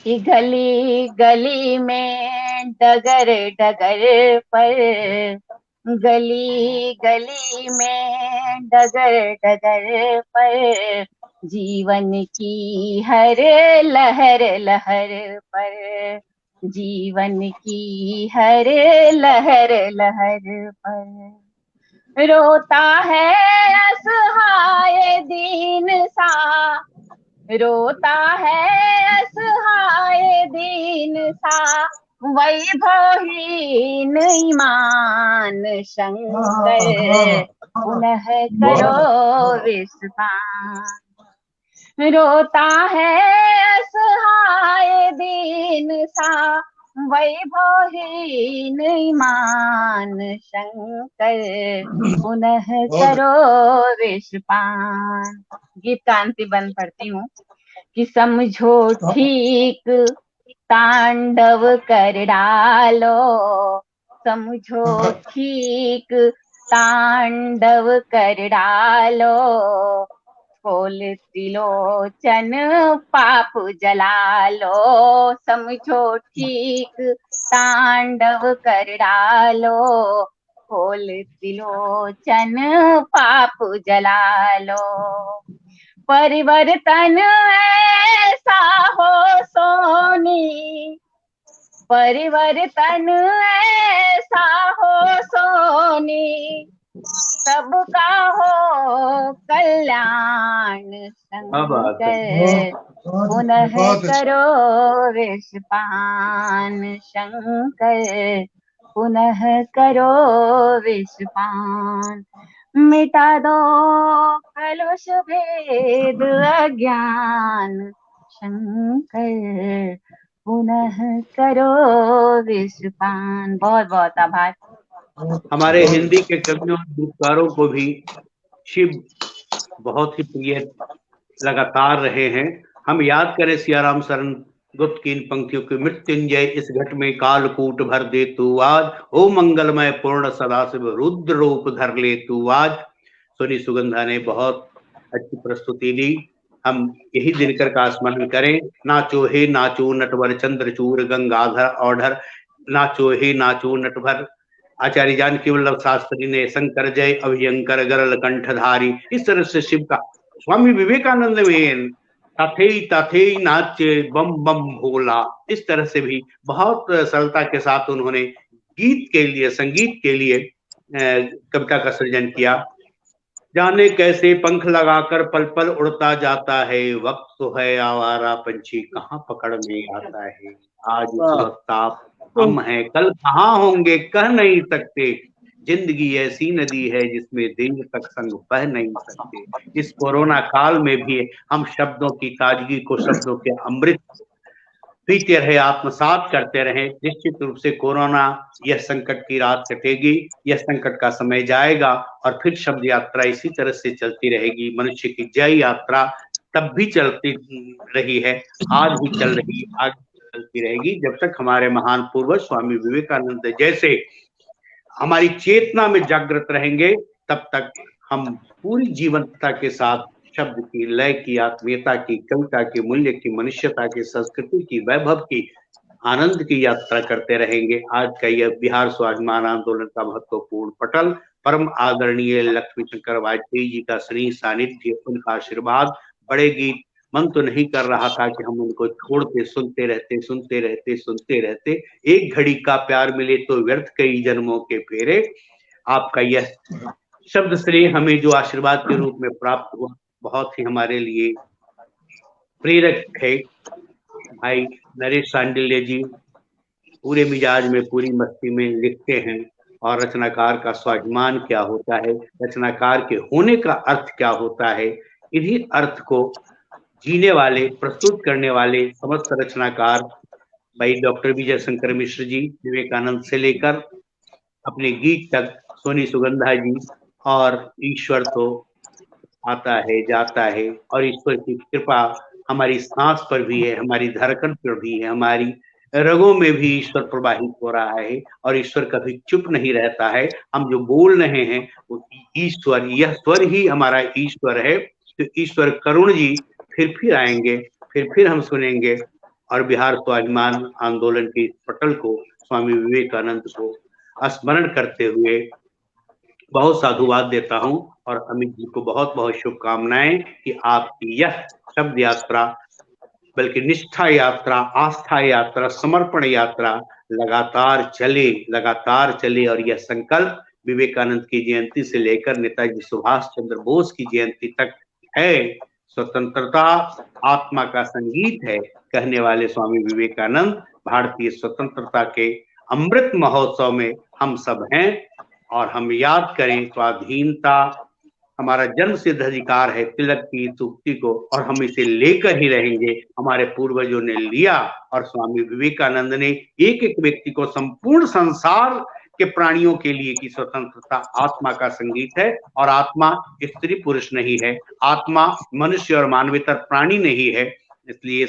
कि गली गली में डगर डगर पर। गली गली में डगर डगर पर। जीवन की हर लहर लहर पर। जीवन की हर लहर लहर पर। रोता है असहाय दीन सा। रोता है असहाय दीन सा। वैभवहीन ईमान। शंकर पुनः करो विषपान। रोता है असहाय दीन सा। वैभवहीन ईमान। शंकर पुनः करो विषपान। गीत का अंतिम बंद पढ़ती हूँ। कि समझो ठीक तांडव कर डालो। समझो ठीक तांडव कर डालो। खोल त्रिलोचन पाप जला लो। समझो ठीक तांडव कर डालो। खोल त्रिलोचन पाप जला लो। परिवर्तन ऐसा हो सोनी। परिवर्तन ऐसा हो सोनी। सबका हो कल्याण। शंकर पुनः करो विषपान। शंकर पुनः करो विषपान। मिटा दो कलुष भेद अज्ञान, शंकर पुनः करो विश्वपान। बहुत बहुत आभार। हमारे हिंदी के कवियों और गीतकारों को भी शिव बहुत ही प्रिय लगातार रहे हैं। हम याद करें सियाराम शरण गुप्त की इन पंक्तियों की, मृत्युंजय इस घट में कालकूट भर दे तू आज, ओ मंगलमय पूर्ण सदाशिव रुद्र रूप धर ले तू आज। सोनी सुगंधा ने बहुत अच्छी प्रस्तुति दी। हम यही दिनकर का स्मरण करें। नाचो हे नाचो नटवर चंद्रचूर गंगाधर औढ़र, नाचो हे नाचो नटवर। आचार्य जानकी वल्लभ शास्त्री ने शंकर जय अभयंकर गरल कंठधारी, इस तरह से शिव का स्वामी विवेकानंद में तथे तथे नाचे बम बम भोला, इस तरह से भी बहुत सरलता के साथ उन्होंने गीत के लिए, संगीत के लिए कविता का सृजन किया। जाने कैसे पंख लगाकर पल पल उड़ता जाता है, वक्त तो है आवारा पंछी कहाँ पकड़ में आता है। आज इस वक्त आप हम हैं, कल कहाँ होंगे कह नहीं सकते। जिंदगी ऐसी नदी है जिसमें देर तक संग बह नहीं सकते। इस कोरोना काल में भी हम शब्दों की ताजगी को, शब्दों के अमृत पीते रहे, आत्मसात करते रहे। निश्चित रूप से कोरोना, यह संकट की रात कटेगी, यह संकट का समय जाएगा और फिर शब्द यात्रा इसी तरह से चलती रहेगी। मनुष्य की जय यात्रा तब भी चलती रही है, आज भी चल रही है, आज चलती रहेगी, जब तक हमारे महान पूर्वज स्वामी विवेकानंद जैसे हमारी चेतना में जागृत रहेंगे, तब तक हम पूरी जीवंतता के साथ शब्द की, लय की, आत्मीयता की, कविता की, मूल्य की, मनुष्यता की, संस्कृति की, वैभव की, आनंद की यात्रा करते रहेंगे। आज का यह बिहार स्वाभिमान आंदोलन का महत्वपूर्ण पटल, परम आदरणीय लक्ष्मी शंकर वाजपेयी जी का स्नेह सानिध्य, उनका आशीर्वाद, बड़े गीत मन तो नहीं कर रहा था कि हम उनको छोड़ते, सुनते रहते, सुनते रहते, सुनते रहते। एक घड़ी का प्यार मिले तो व्यर्थ कई जन्मों के फेरे। आपका यह शब्द स्नेह हमें जो आशीर्वाद के रूप में प्राप्त हुआ, बहुत ही हमारे लिए प्रेरक है। भाई नरेश सांडिल्य जी पूरे मिजाज में, पूरी मस्ती में लिखते हैं, और रचनाकार का स्वाभिमान क्या होता है, रचनाकार के होने का अर्थ क्या होता है, इन्हीं अर्थ को जीने वाले, प्रस्तुत करने वाले समस्त रचनाकार भाई डॉक्टर विजय शंकर मिश्र जी, विवेकानंद से लेकर अपने गीत तक सोनी सुगंधा जी। और ईश्वर तो आता है, जाता है, और ईश्वर की कृपा हमारी सांस पर भी है, हमारी धड़कन पर भी है, हमारी रगों में भी ईश्वर प्रवाहित हो रहा है, और ईश्वर कभी चुप नहीं रहता है। हम जो बोल रहे हैं वो ईश्वर, यह स्वर ही हमारा ईश्वर है। तो ईश्वर करुण जी फिर आएंगे, फिर हम सुनेंगे, और बिहार स्वाभिमान आंदोलन के पटल को, स्वामी विवेकानंद को स्मरण करते हुए बहुत साधुवाद देता हूं, और अमित जी को बहुत बहुत शुभकामनाएं कि आपकी यह शब्द यात्रा, बल्कि निष्ठा यात्रा, आस्था यात्रा, समर्पण यात्रा लगातार चले, और यह संकल्प विवेकानंद की जयंती से लेकर नेताजी सुभाष चंद्र बोस की जयंती तक है। स्वतंत्रता आत्मा का संगीत है, कहने वाले स्वामी विवेकानंद भारतीय स्वतंत्रता के अमृत महोत्सव में हम सब हैं। और हम याद करें, स्वाधीनता हमारा जन्म सिद्ध अधिकार है, तिलक की सूक्ति को, और हम इसे लेकर ही रहेंगे। हमारे पूर्वजों ने लिया, और स्वामी विवेकानंद ने एक एक व्यक्ति को, संपूर्ण संसार के प्राणियों के लिए, की स्वतंत्रता आत्मा का संगीत है। और आत्मा स्त्री पुरुष नहीं है, आत्मा मनुष्य और मानवेतर प्राणी नहीं है। इसलिए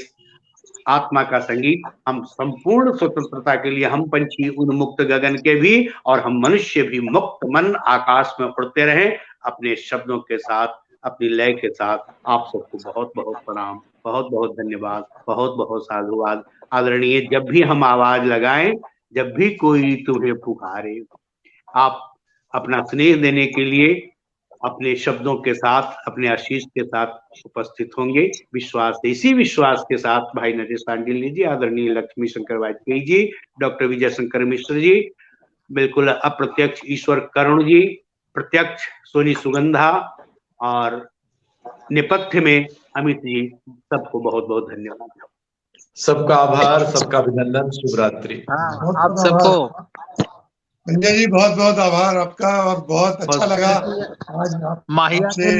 आत्मा का संगीत, हम संपूर्ण स्वतंत्रता के लिए, हम पंछी उन्मुक्त गगन के भी, और हम मनुष्य भी मुक्त मन आकाश में उड़ते रहें, अपने शब्दों के साथ, अपनी लय के साथ। आप सबको बहुत बहुत प्रणाम, बहुत बहुत धन्यवाद, बहुत बहुत साधुवाद। आदरणीय, जब भी हम आवाज लगाएं, जब भी कोई तुम्हें पुकारे, आप अपना स्नेह देने के लिए अपने शब्दों के साथ, अपने आशीष के साथ उपस्थित होंगे। विश्वास, इसी विश्वास के साथ भाई नरेश सांडिल्य जी, आदरणीय लक्ष्मी शंकर वाजपेयी जी, डॉक्टर विजय शंकर मिश्र जी, बिल्कुल अप्रत्यक्ष ईश्वर करुण जी, प्रत्यक्ष सोनी सुगंधा, और नेपथ्य में अमित जी, सबको बहुत बहुत धन्यवाद। सबका आभार, सबका अभिनंदन, शुभ रात्रि। आप सबको संजय जी बहुत बहुत आभार आपका, और बहुत अच्छा लगा आज माहिया आपसे